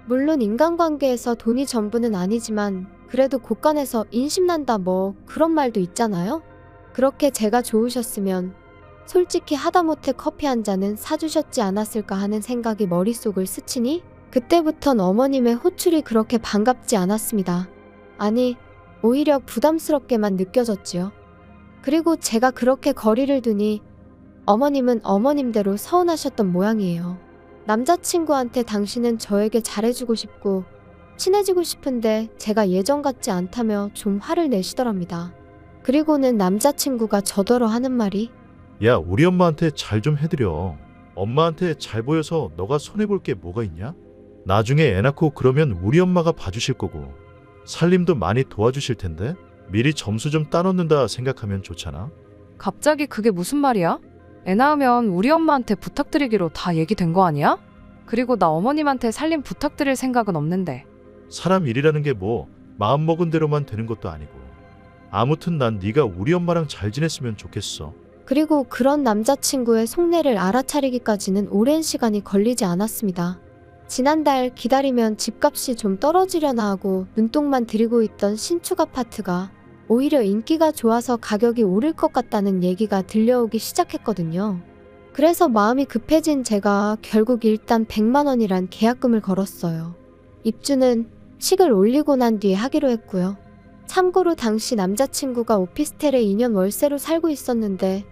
물론 인간관계에서 돈이 전부는 아니지만 그래도 곳간에서 인심난다 뭐 그런 말도 있잖아요. 그렇게 제가 좋으셨으면 솔직히 하다못해 커피 한 잔은 사주셨지 않았을까 하는 생각이 머릿속을 스치니 그때부턴 어머님의 호출이 그렇게 반갑지 않았습니다. 아니, 오히려 부담스럽게만 느껴졌지요. 그리고 제가 그렇게 거리를 두니 어머님은 어머님대로 서운하셨던 모양이에요. 남자친구한테 당신은 저에게 잘해주고 싶고 친해지고 싶은데 제가 예전 같지 않다며 좀 화를 내시더랍니다. 그리고는 남자친구가 저더러 하는 말이 야, 우리 엄마한테 잘 좀 해드려. 엄마한테 잘 보여서 너가 손해볼 게 뭐가 있냐? 나중에 애 낳고 그러면 우리 엄마가 봐주실 거고 살림도 많이 도와주실 텐데 미리 점수 좀 따놓는다 생각하면 좋잖아. 갑자기 그게 무슨 말이야? 애 낳으면 우리 엄마한테 부탁드리기로 다 얘기된 거 아니야? 그리고 나 어머님한테 살림 부탁드릴 생각은 없는데. 사람 일이라는 게 뭐 마음먹은 대로만 되는 것도 아니고. 아무튼 난 네가 우리 엄마랑 잘 지냈으면 좋겠어. 그리고 그런 남자친구의 속내를 알아차리기까지는 오랜 시간이 걸리지 않았습니다. 지난달 기다리면 집값이 좀 떨어지려나 하고 눈독만 들이고 있던 신축 아파트가 오히려 인기가 좋아서 가격이 오를 것 같다는 얘기가 들려오기 시작했거든요. 그래서 마음이 급해진 제가 결국 일단 100만 원이란 계약금을 걸었어요. 입주는 식을 올리고 난 뒤에 하기로 했고요. 참고로 당시 남자친구가 오피스텔에 2년 월세로 살고 있었는데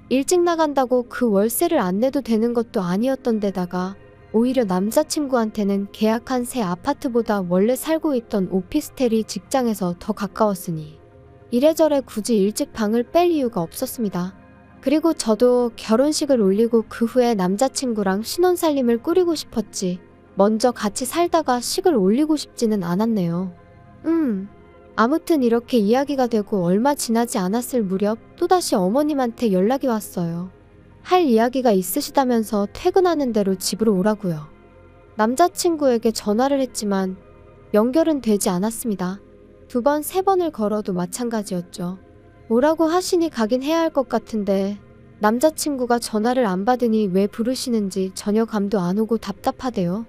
일찍 나간다고 그 월세를 안 내도 되는 것도 아니었던 데다가 오히려 남자친구한테는 계약한 새 아파트보다 원래 살고 있던 오피스텔이 직장에서 더 가까웠으니 이래저래 굳이 일찍 방을 뺄 이유가 없었습니다. 그리고 저도 결혼식을 올리고 그 후에 남자친구랑 신혼살림을 꾸리고 싶었지 먼저 같이 살다가 식을 올리고 싶지는 않았네요. 아무튼 이렇게 이야기가 되고 얼마 지나지 않았을 무렵 또다시 어머님한테 연락이 왔어요. 할 이야기가 있으시다면서 퇴근하는 대로 집으로 오라고요. 남자친구에게 전화를 했지만 연결은 되지 않았습니다. 2번, 3번을 걸어도 마찬가지였죠. 오라고 하시니 가긴 해야 할 것 같은데 남자친구가 전화를 안 받으니 왜 부르시는지 전혀 감도 안 오고 답답하대요.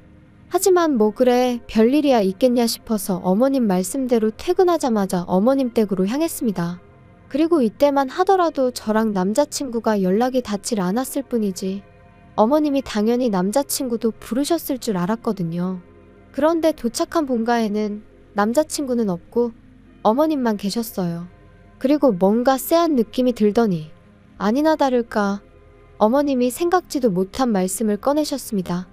하지만 뭐 그래 별일이야 있겠냐 싶어서 어머님 말씀대로 퇴근하자마자 어머님 댁으로 향했습니다. 그리고 이때만 하더라도 저랑 남자친구가 연락이 닿질 않았을 뿐이지 어머님이 당연히 남자친구도 부르셨을 줄 알았거든요. 그런데 도착한 본가에는 남자친구는 없고 어머님만 계셨어요. 그리고 뭔가 쎄한 느낌이 들더니 아니나 다를까 어머님이 생각지도 못한 말씀을 꺼내셨습니다.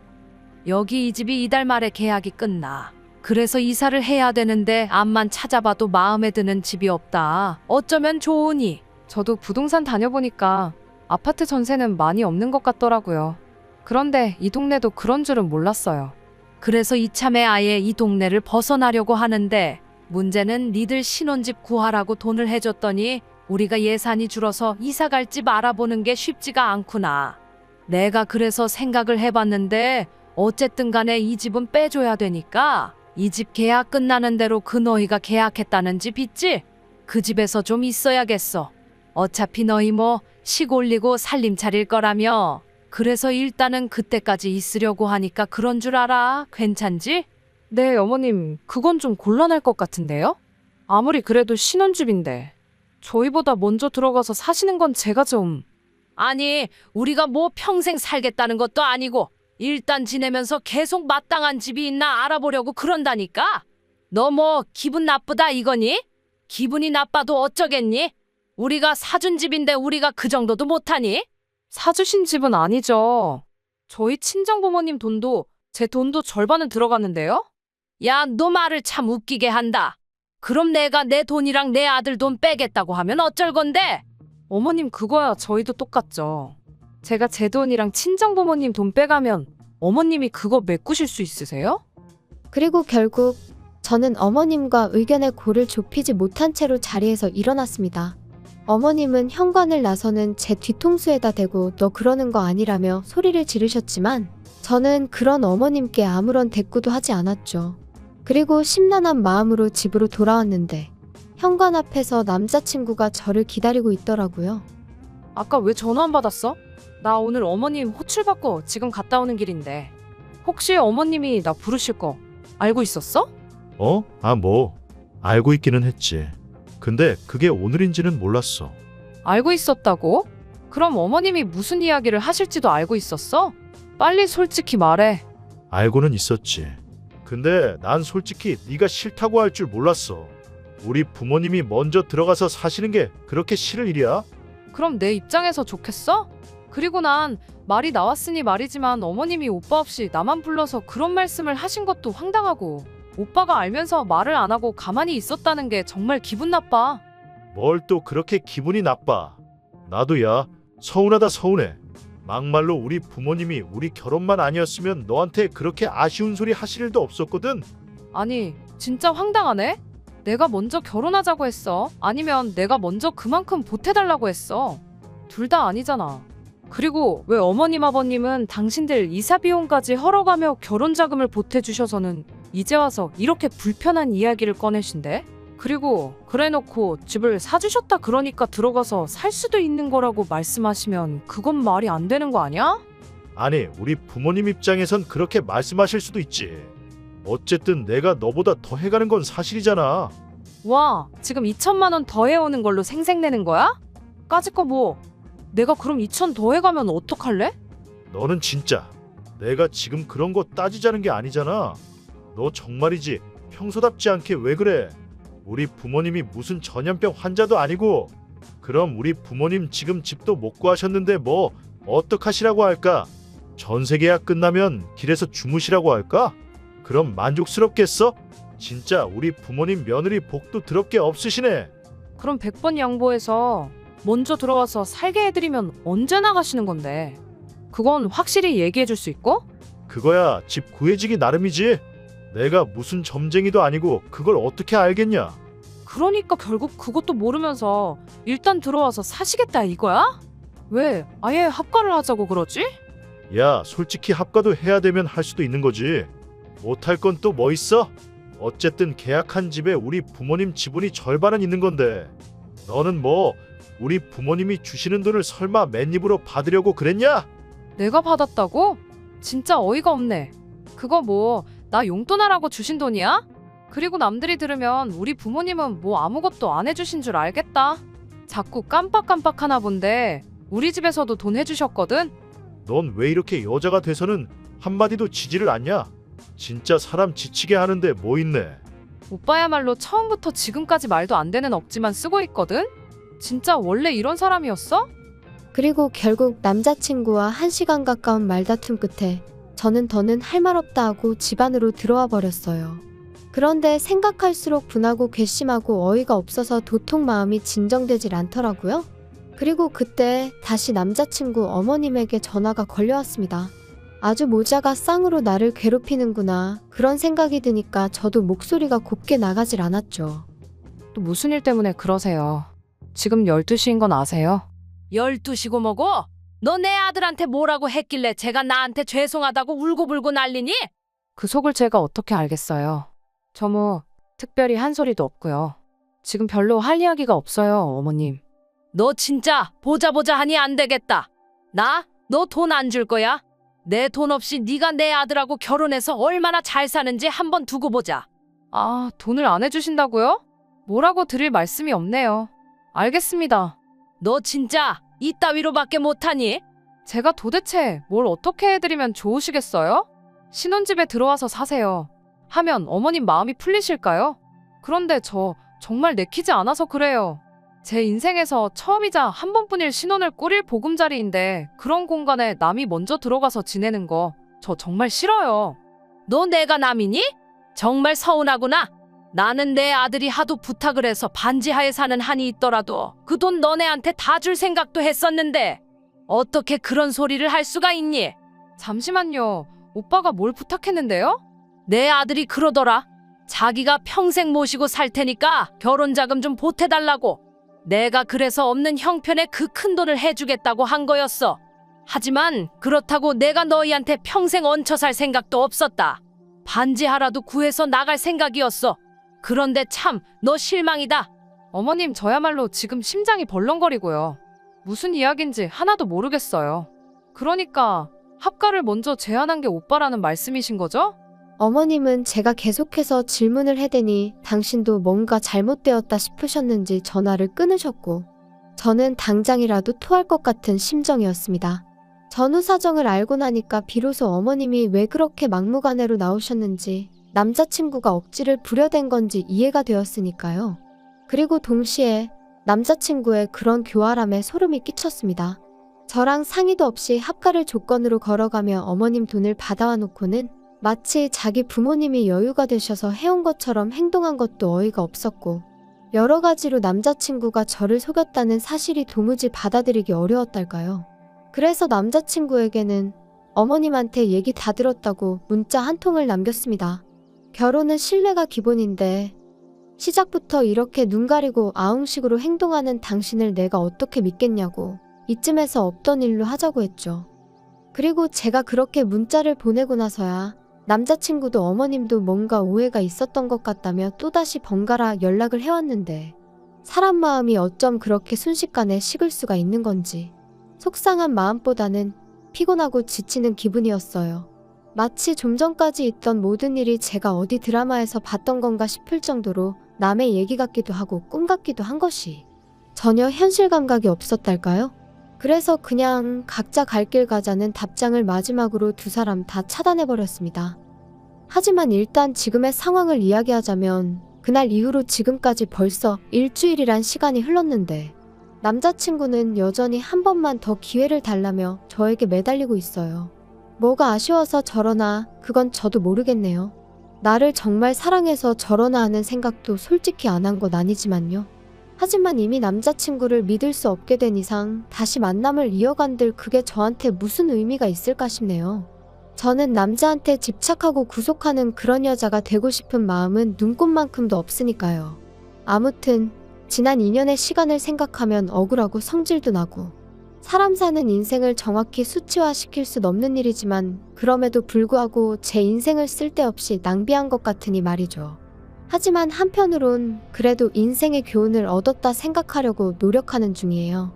여기 이 집이 이달 말에 계약이 끝나. 그래서 이사를 해야 되는데 앞만 찾아봐도 마음에 드는 집이 없다. 어쩌면 좋으니. 저도 부동산 다녀보니까 아파트 전세는 많이 없는 것 같더라고요. 그런데 이 동네도 그런 줄은 몰랐어요. 그래서 이참에 아예 이 동네를 벗어나려고 하는데 문제는 니들 신혼집 구하라고 돈을 해줬더니 우리가 예산이 줄어서 이사 갈 집 알아보는 게 쉽지가 않구나. 내가 그래서 생각을 해봤는데 어쨌든 간에 이 집은 빼줘야 되니까 이 집 계약 끝나는 대로 그 너희가 계약했다는 집 있지? 그 집에서 좀 있어야겠어. 어차피 너희 뭐 시골리고 살림 차릴 거라며. 그래서 일단은 그때까지 있으려고 하니까 그런 줄 알아. 괜찮지? 네, 어머님, 그건 좀 곤란할 것 같은데요? 아무리 그래도 신혼집인데 저희보다 먼저 들어가서 사시는 건 제가 좀... 아니, 우리가 뭐 평생 살겠다는 것도 아니고 일단 지내면서 계속 마땅한 집이 있나 알아보려고 그런다니까? 너 뭐 기분 나쁘다 이거니? 기분이 나빠도 어쩌겠니? 우리가 사준 집인데 우리가 그 정도도 못하니? 사주신 집은 아니죠. 저희 친정부모님 돈도 제 돈도 절반은 들어갔는데요? 야, 너 말을 참 웃기게 한다. 그럼 내가 내 돈이랑 내 아들 돈 빼겠다고 하면 어쩔 건데? 어머님 그거야 저희도 똑같죠. 제가 제 돈이랑 친정부모님 돈 빼가면 어머님이 그거 메꾸실 수 있으세요? 그리고 결국 저는 어머님과 의견의 골을 좁히지 못한 채로 자리에서 일어났습니다. 어머님은 현관을 나서는 제 뒤통수에다 대고 너 그러는 거 아니라며 소리를 지르셨지만 저는 그런 어머님께 아무런 대꾸도 하지 않았죠. 그리고 심란한 마음으로 집으로 돌아왔는데 현관 앞에서 남자친구가 저를 기다리고 있더라고요. 아까 왜 전화 안 받았어? 나 오늘 어머님 호출 받고 지금 갔다 오는 길인데 혹시 어머님이 나 부르실 거 알고 있었어? 뭐 알고 있기는 했지. 근데 그게 오늘인지는 몰랐어. 알고 있었다고? 그럼 어머님이 무슨 이야기를 하실지도 알고 있었어? 빨리 솔직히 말해. 알고는 있었지. 근데 난 솔직히 네가 싫다고 할 줄 몰랐어. 우리 부모님이 먼저 들어가서 사시는 게 그렇게 싫을 일이야? 그럼 내 입장에서 좋겠어? 그리고 난 말이 나왔으니 말이지만 어머님이 오빠 없이 나만 불러서 그런 말씀을 하신 것도 황당하고 오빠가 알면서 말을 안 하고 가만히 있었다는 게 정말 기분 나빠. 뭘 또 그렇게 기분이 나빠. 나도 야 서운하다 서운해. 막말로 우리 부모님이 우리 결혼만 아니었으면 너한테 그렇게 아쉬운 소리 하실 일도 없었거든. 아니 진짜 황당하네? 내가 먼저 결혼하자고 했어? 아니면 내가 먼저 그만큼 보태달라고 했어? 둘 다 아니잖아. 그리고 왜 어머님 아버님은 당신들 이사 비용까지 헐어가며 결혼 자금을 보태주셔서는 이제 와서 이렇게 불편한 이야기를 꺼내신대? 그리고 그래놓고 집을 사주셨다 그러니까 들어가서 살 수도 있는 거라고 말씀하시면 그건 말이 안 되는 거 아니야? 아니 우리 부모님 입장에선 그렇게 말씀하실 수도 있지. 어쨌든 내가 너보다 더 해가는 건 사실이잖아. 와, 지금 2천만 원 더 해오는 걸로 생색내는 거야? 까짓 거 뭐? 내가 그럼 2천 더 해가면 어떡할래? 너는 진짜 내가 지금 그런 거 따지자는 게 아니잖아. 너 정말이지 평소답지 않게 왜 그래? 우리 부모님이 무슨 전염병 환자도 아니고. 그럼 우리 부모님 지금 집도 못 구하셨는데 뭐 어떡하시라고 할까? 전세 계약 끝나면 길에서 주무시라고 할까? 그럼 만족스럽겠어? 진짜 우리 부모님 며느리 복도 더럽게 없으시네. 그럼 100번 양보해서 먼저 들어와서 살게 해드리면 언제 나가시는 건데? 그건 확실히 얘기해줄 수 있고? 그거야 집 구해지기 나름이지. 내가 무슨 점쟁이도 아니고 그걸 어떻게 알겠냐? 그러니까 결국 그것도 모르면서 일단 들어와서 사시겠다 이거야? 왜 아예 합가를 하자고 그러지? 야 솔직히 합가도 해야 되면 할 수도 있는 거지. 못할 건 또 뭐 있어? 어쨌든 계약한 집에 우리 부모님 지분이 절반은 있는 건데 너는 뭐 우리 부모님이 주시는 돈을 설마 맨입으로 받으려고 그랬냐? 내가 받았다고? 진짜 어이가 없네. 그거 뭐 나 용돈하라고 주신 돈이야? 그리고 남들이 들으면 우리 부모님은 뭐 아무것도 안 해주신 줄 알겠다. 자꾸 깜빡깜빡하나 본데 우리 집에서도 돈 해주셨거든? 넌 왜 이렇게 여자가 돼서는 한마디도 지지를 않냐? 진짜 사람 지치게 하는데 뭐 있네. 오빠야말로 처음부터 지금까지 말도 안 되는 억지만 쓰고 있거든? 진짜 원래 이런 사람이었어? 그리고 결국 남자친구와 1시간 가까운 말다툼 끝에 저는 더는 할 말 없다 하고 집 안으로 들어와 버렸어요. 그런데 생각할수록 분하고 괘씸하고 어이가 없어서 도통 마음이 진정되질 않더라고요. 그리고 그때 다시 남자친구 어머님에게 전화가 걸려왔습니다. 아주 모자가 쌍으로 나를 괴롭히는구나 그런 생각이 드니까 저도 목소리가 곱게 나가질 않았죠. 또 무슨 일 때문에 그러세요? 지금 12시인 건 아세요? 12시고 뭐고? 너 내 아들한테 뭐라고 했길래 제가 나한테 죄송하다고 울고불고 난리니? 그 속을 제가 어떻게 알겠어요? 저 뭐 특별히 한 소리도 없고요. 지금 별로 할 이야기가 없어요, 어머님. 너 진짜 보자 하니 안 되겠다. 나 너 돈 안 줄 거야? 내 돈 없이 네가 내 아들하고 결혼해서 얼마나 잘 사는지 한번 두고 보자. 아, 돈을 안 해주신다고요? 뭐라고 드릴 말씀이 없네요. 알겠습니다. 너 진짜 이따위로밖에 못하니? 제가 도대체 뭘 어떻게 해드리면 좋으시겠어요? 신혼집에 들어와서 사세요. 하면 어머님 마음이 풀리실까요? 그런데 저 정말 내키지 않아서 그래요. 제 인생에서 처음이자 한 번뿐일 신혼을 꾸릴 보금자리인데 그런 공간에 남이 먼저 들어가서 지내는 거 저 정말 싫어요. 너 내가 남이니? 정말 서운하구나. 나는 내 아들이 하도 부탁을 해서 반지하에 사는 한이 있더라도 그 돈 너네한테 다 줄 생각도 했었는데 어떻게 그런 소리를 할 수가 있니? 잠시만요. 오빠가 뭘 부탁했는데요? 내 아들이 그러더라. 자기가 평생 모시고 살 테니까 결혼 자금 좀 보태달라고. 내가 그래서 없는 형편에 그 큰 돈을 해주겠다고 한 거였어. 하지만 그렇다고 내가 너희한테 평생 얹혀 살 생각도 없었다. 반지하라도 구해서 나갈 생각이었어. 그런데 참 너 실망이다. 어머님 저야말로 지금 심장이 벌렁거리고요. 무슨 이야기인지 하나도 모르겠어요. 그러니까 합가를 먼저 제안한 게 오빠라는 말씀이신 거죠? 어머님은 제가 계속해서 질문을 해대니 당신도 뭔가 잘못되었다 싶으셨는지 전화를 끊으셨고 저는 당장이라도 토할 것 같은 심정이었습니다. 전후 사정을 알고 나니까 비로소 어머님이 왜 그렇게 막무가내로 나오셨는지 남자친구가 억지를 부려댄 건지 이해가 되었으니까요. 그리고 동시에 남자친구의 그런 교활함에 소름이 끼쳤습니다. 저랑 상의도 없이 합가를 조건으로 걸어가며 어머님 돈을 받아와 놓고는 마치 자기 부모님이 여유가 되셔서 해온 것처럼 행동한 것도 어이가 없었고 여러 가지로 남자친구가 저를 속였다는 사실이 도무지 받아들이기 어려웠달까요. 그래서 남자친구에게는 어머님한테 얘기 다 들었다고 문자 한 통을 남겼습니다. 결혼은 신뢰가 기본인데 시작부터 이렇게 눈 가리고 아웅식으로 행동하는 당신을 내가 어떻게 믿겠냐고 이쯤에서 없던 일로 하자고 했죠. 그리고 제가 그렇게 문자를 보내고 나서야 남자친구도 어머님도 뭔가 오해가 있었던 것 같다며 또다시 번갈아 연락을 해왔는데 사람 마음이 어쩜 그렇게 순식간에 식을 수가 있는 건지 속상한 마음보다는 피곤하고 지치는 기분이었어요. 마치 좀 전까지 있던 모든 일이 제가 어디 드라마에서 봤던 건가 싶을 정도로 남의 얘기 같기도 하고 꿈 같기도 한 것이 전혀 현실 감각이 없었달까요? 그래서 그냥 각자 갈 길 가자는 답장을 마지막으로 두 사람 다 차단해버렸습니다. 하지만 일단 지금의 상황을 이야기하자면 그날 이후로 지금까지 벌써 일주일이란 시간이 흘렀는데 남자친구는 여전히 한 번만 더 기회를 달라며 저에게 매달리고 있어요. 뭐가 아쉬워서 저러나 그건 저도 모르겠네요. 나를 정말 사랑해서 저러나 하는 생각도 솔직히 안 한 건 아니지만요. 하지만 이미 남자친구를 믿을 수 없게 된 이상 다시 만남을 이어간들 그게 저한테 무슨 의미가 있을까 싶네요. 저는 남자한테 집착하고 구속하는 그런 여자가 되고 싶은 마음은 눈꼽만큼도 없으니까요. 아무튼 지난 2년의 시간을 생각하면 억울하고 성질도 나고 사람 사는 인생을 정확히 수치화시킬 순 없는 일이지만 그럼에도 불구하고 제 인생을 쓸데없이 낭비한 것 같으니 말이죠. 하지만 한편으론 그래도 인생의 교훈을 얻었다 생각하려고 노력하는 중이에요.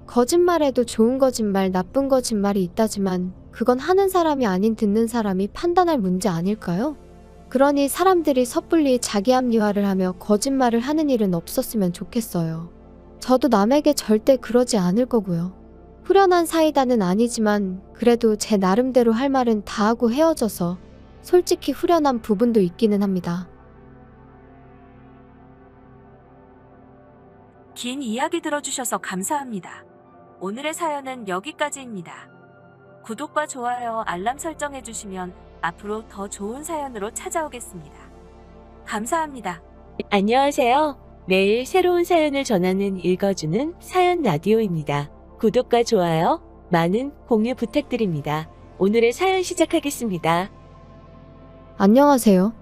거짓말에도 좋은 거짓말, 나쁜 거짓말이 있다지만 그건 하는 사람이 아닌 듣는 사람이 판단할 문제 아닐까요? 그러니 사람들이 섣불리 자기 합리화를 하며 거짓말을 하는 일은 없었으면 좋겠어요. 저도 남에게 절대 그러지 않을 거고요. 후련한 사이다는 아니지만 그래도 제 나름대로 할 말은 다 하고 헤어져서 솔직히 후련한 부분도 있기는 합니다. 긴 이야기 들어주셔서 감사합니다. 오늘의 사연은 여기까지입니다. 구독과 좋아요, 알람 설정해주시면 앞으로 더 좋은 사연으로 찾아오겠습니다. 감사합니다. 안녕하세요. 매일 새로운 사연을 전하는 읽어주는 사연 라디오입니다. 구독과 좋아요, 많은 공유 부탁드립니다. 오늘의 사연 시작하겠습니다. 안녕하세요.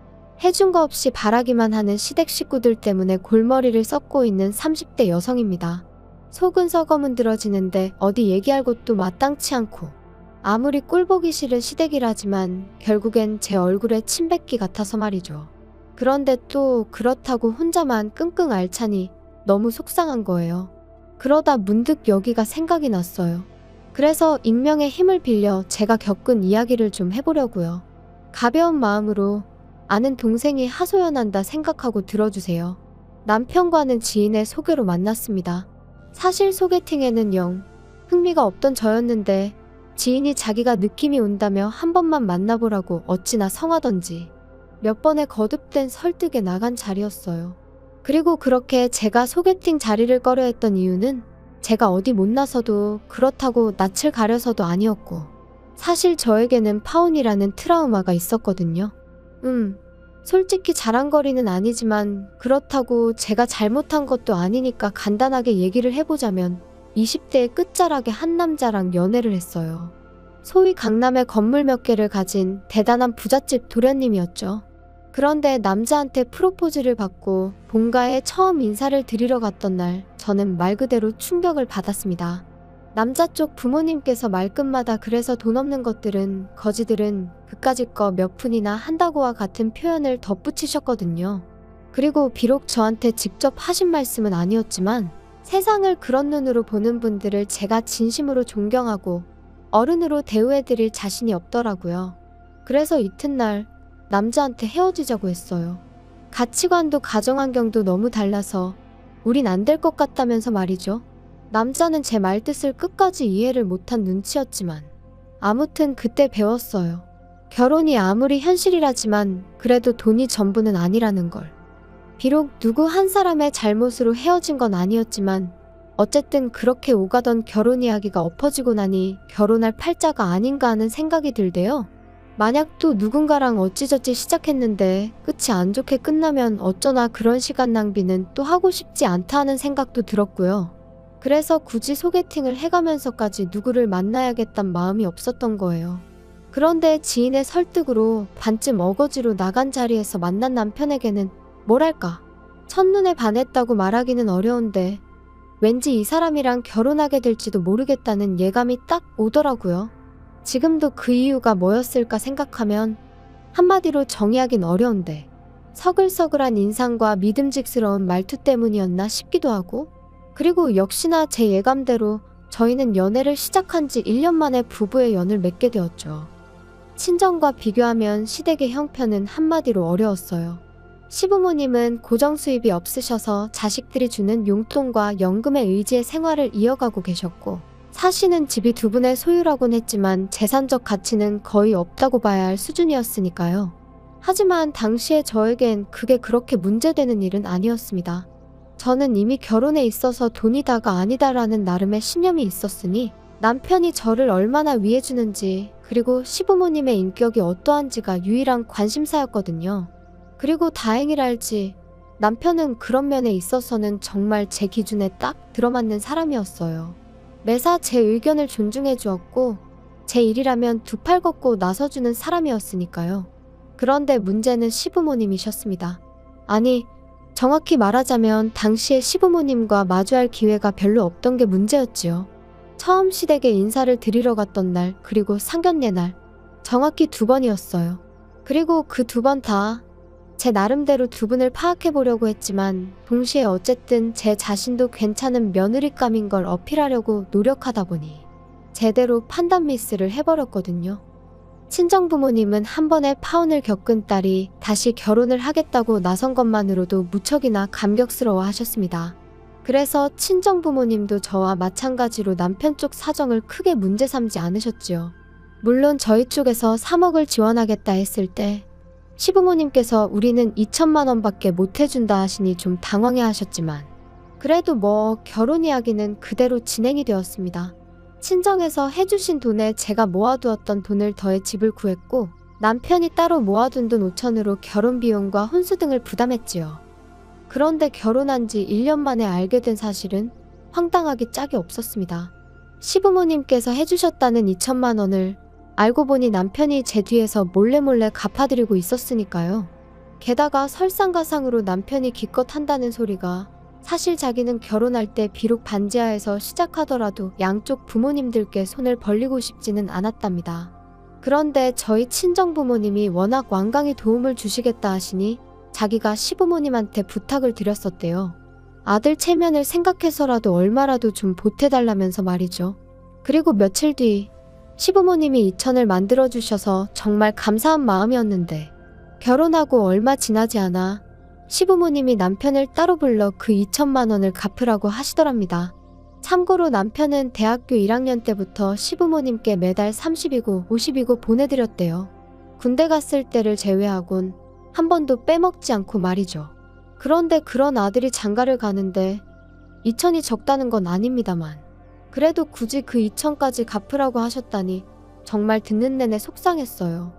해준 거 없이 바라기만 하는 시댁 식구들 때문에 골머리를 썩고 있는 30대 여성입니다. 속은 썩어 문드러지는데 어디 얘기할 곳도 마땅치 않고 아무리 꼴보기 싫은 시댁이라지만 결국엔 제 얼굴에 침 뱉기 같아서 말이죠. 그런데 또 그렇다고 혼자만 끙끙 앓자니 너무 속상한 거예요. 그러다 문득 여기가 생각이 났어요. 그래서 익명의 힘을 빌려 제가 겪은 이야기를 좀 해보려고요. 가벼운 마음으로 아는 동생이 하소연한다 생각하고 들어주세요. 남편과는 지인의 소개로 만났습니다. 사실 소개팅에는 영 흥미가 없던 저였는데 지인이 자기가 느낌이 온다며 한 번만 만나보라고 어찌나 성하던지 몇 번의 거듭된 설득에 나간 자리였어요. 그리고 그렇게 제가 소개팅 자리를 꺼려했던 이유는 제가 어디 못나서도 그렇다고 낯을 가려서도 아니었고 사실 저에게는 파혼이라는 트라우마가 있었거든요. 솔직히 자랑거리는 아니지만 그렇다고 제가 잘못한 것도 아니니까 간단하게 얘기를 해보자면 20대의 끝자락에 한 남자랑 연애를 했어요. 소위 강남에 건물 몇 개를 가진 대단한 부잣집 도련님이었죠. 그런데 남자한테 프로포즈를 받고 본가에 처음 인사를 드리러 갔던 날 저는 말 그대로 충격을 받았습니다. 남자 쪽 부모님께서 말끝마다 그래서 돈 없는 것들은 거지들은 그까짓 거 몇 푼이나 한다고와 같은 표현을 덧붙이셨거든요. 그리고 비록 저한테 직접 하신 말씀은 아니었지만 세상을 그런 눈으로 보는 분들을 제가 진심으로 존경하고 어른으로 대우해드릴 자신이 없더라고요. 그래서 이튿날 남자한테 헤어지자고 했어요. 가치관도 가정환경도 너무 달라서 우린 안 될 것 같다면서 말이죠. 남자는 제 말뜻을 끝까지 이해를 못한 눈치였지만 아무튼 그때 배웠어요. 결혼이 아무리 현실이라지만 그래도 돈이 전부는 아니라는 걸. 비록 누구 한 사람의 잘못으로 헤어진 건 아니었지만 어쨌든 그렇게 오가던 결혼 이야기가 엎어지고 나니 결혼할 팔자가 아닌가 하는 생각이 들대요. 만약 또 누군가랑 어찌저찌 시작했는데 끝이 안 좋게 끝나면 어쩌나 그런 시간 낭비는 또 하고 싶지 않다 하는 생각도 들었고요. 그래서 굳이 소개팅을 해가면서까지 누구를 만나야겠단 마음이 없었던 거예요. 그런데 지인의 설득으로 반쯤 어거지로 나간 자리에서 만난 남편에게는 뭐랄까 첫눈에 반했다고 말하기는 어려운데 왠지 이 사람이랑 결혼하게 될지도 모르겠다는 예감이 딱 오더라고요. 지금도 그 이유가 뭐였을까 생각하면 한마디로 정의하긴 어려운데 서글서글한 인상과 믿음직스러운 말투 때문이었나 싶기도 하고 그리고 역시나 제 예감대로 저희는 연애를 시작한 지 1년 만에 부부의 연을 맺게 되었죠. 친정과 비교하면 시댁의 형편은 한마디로 어려웠어요. 시부모님은 고정 수입이 없으셔서 자식들이 주는 용돈과 연금에 의지해 생활을 이어가고 계셨고 사시는 집이 두 분의 소유라곤 했지만 재산적 가치는 거의 없다고 봐야 할 수준이었으니까요. 하지만 당시에 저에겐 그게 그렇게 문제되는 일은 아니었습니다. 저는 이미 결혼에 있어서 돈이 다가 아니다라는 나름의 신념이 있었으니 남편이 저를 얼마나 위해주는지 그리고 시부모님의 인격이 어떠한지가 유일한 관심사였거든요. 그리고 다행이랄지 남편은 그런 면에 있어서는 정말 제 기준에 딱 들어맞는 사람이었어요. 매사 제 의견을 존중해 주었고 제 일이라면 두 팔 걷고 나서주는 사람이었으니까요. 그런데 문제는 시부모님이셨습니다. 아니, 정확히 말하자면 당시에 시부모님과 마주할 기회가 별로 없던 게 문제였지요. 처음 시댁에 인사를 드리러 갔던 날 그리고 상견례 날 정확히 2번이었어요. 그리고 그 2번 다 제 나름대로 두 분을 파악해 보려고 했지만 동시에 어쨌든 제 자신도 괜찮은 며느리감인 걸 어필하려고 노력하다 보니 제대로 판단 미스를 해버렸거든요. 친정 부모님은 한 번에 파혼을 겪은 딸이 다시 결혼을 하겠다고 나선 것만으로도 무척이나 감격스러워 하셨습니다. 그래서 친정 부모님도 저와 마찬가지로 남편 쪽 사정을 크게 문제 삼지 않으셨지요. 물론 저희 쪽에서 3억을 지원하겠다 했을 때 시부모님께서 우리는 2천만 원밖에 못 해준다 하시니 좀 당황해 하셨지만 그래도 뭐 결혼 이야기는 그대로 진행이 되었습니다. 친정에서 해주신 돈에 제가 모아두었던 돈을 더해 집을 구했고 남편이 따로 모아둔 돈 5천으로 결혼 비용과 혼수 등을 부담했지요. 그런데 결혼한 지 1년 만에 알게 된 사실은 황당하기 짝이 없었습니다. 시부모님께서 해주셨다는 2천만 원을 알고 보니 남편이 제 뒤에서 몰래 갚아드리고 있었으니까요. 게다가 설상가상으로 남편이 기껏 한다는 소리가 사실 자기는 결혼할 때 비록 반지하에서 시작하더라도 양쪽 부모님들께 손을 벌리고 싶지는 않았답니다. 그런데 저희 친정 부모님이 워낙 완강히 도움을 주시겠다 하시니 자기가 시부모님한테 부탁을 드렸었대요. 아들 체면을 생각해서라도 얼마라도 좀 보태달라면서 말이죠. 그리고 며칠 뒤 시부모님이 2천을 만들어주셔서 정말 감사한 마음이었는데 결혼하고 얼마 지나지 않아 시부모님이 남편을 따로 불러 그 2천만 원을 갚으라고 하시더랍니다. 참고로 남편은 대학교 1학년 때부터 시부모님께 매달 30이고 50이고 보내드렸대요. 군대 갔을 때를 제외하곤 한 번도 빼먹지 않고 말이죠. 그런데 그런 아들이 장가를 가는데 2천이 적다는 건 아닙니다만 그래도 굳이 그 2천까지 갚으라고 하셨다니 정말 듣는 내내 속상했어요.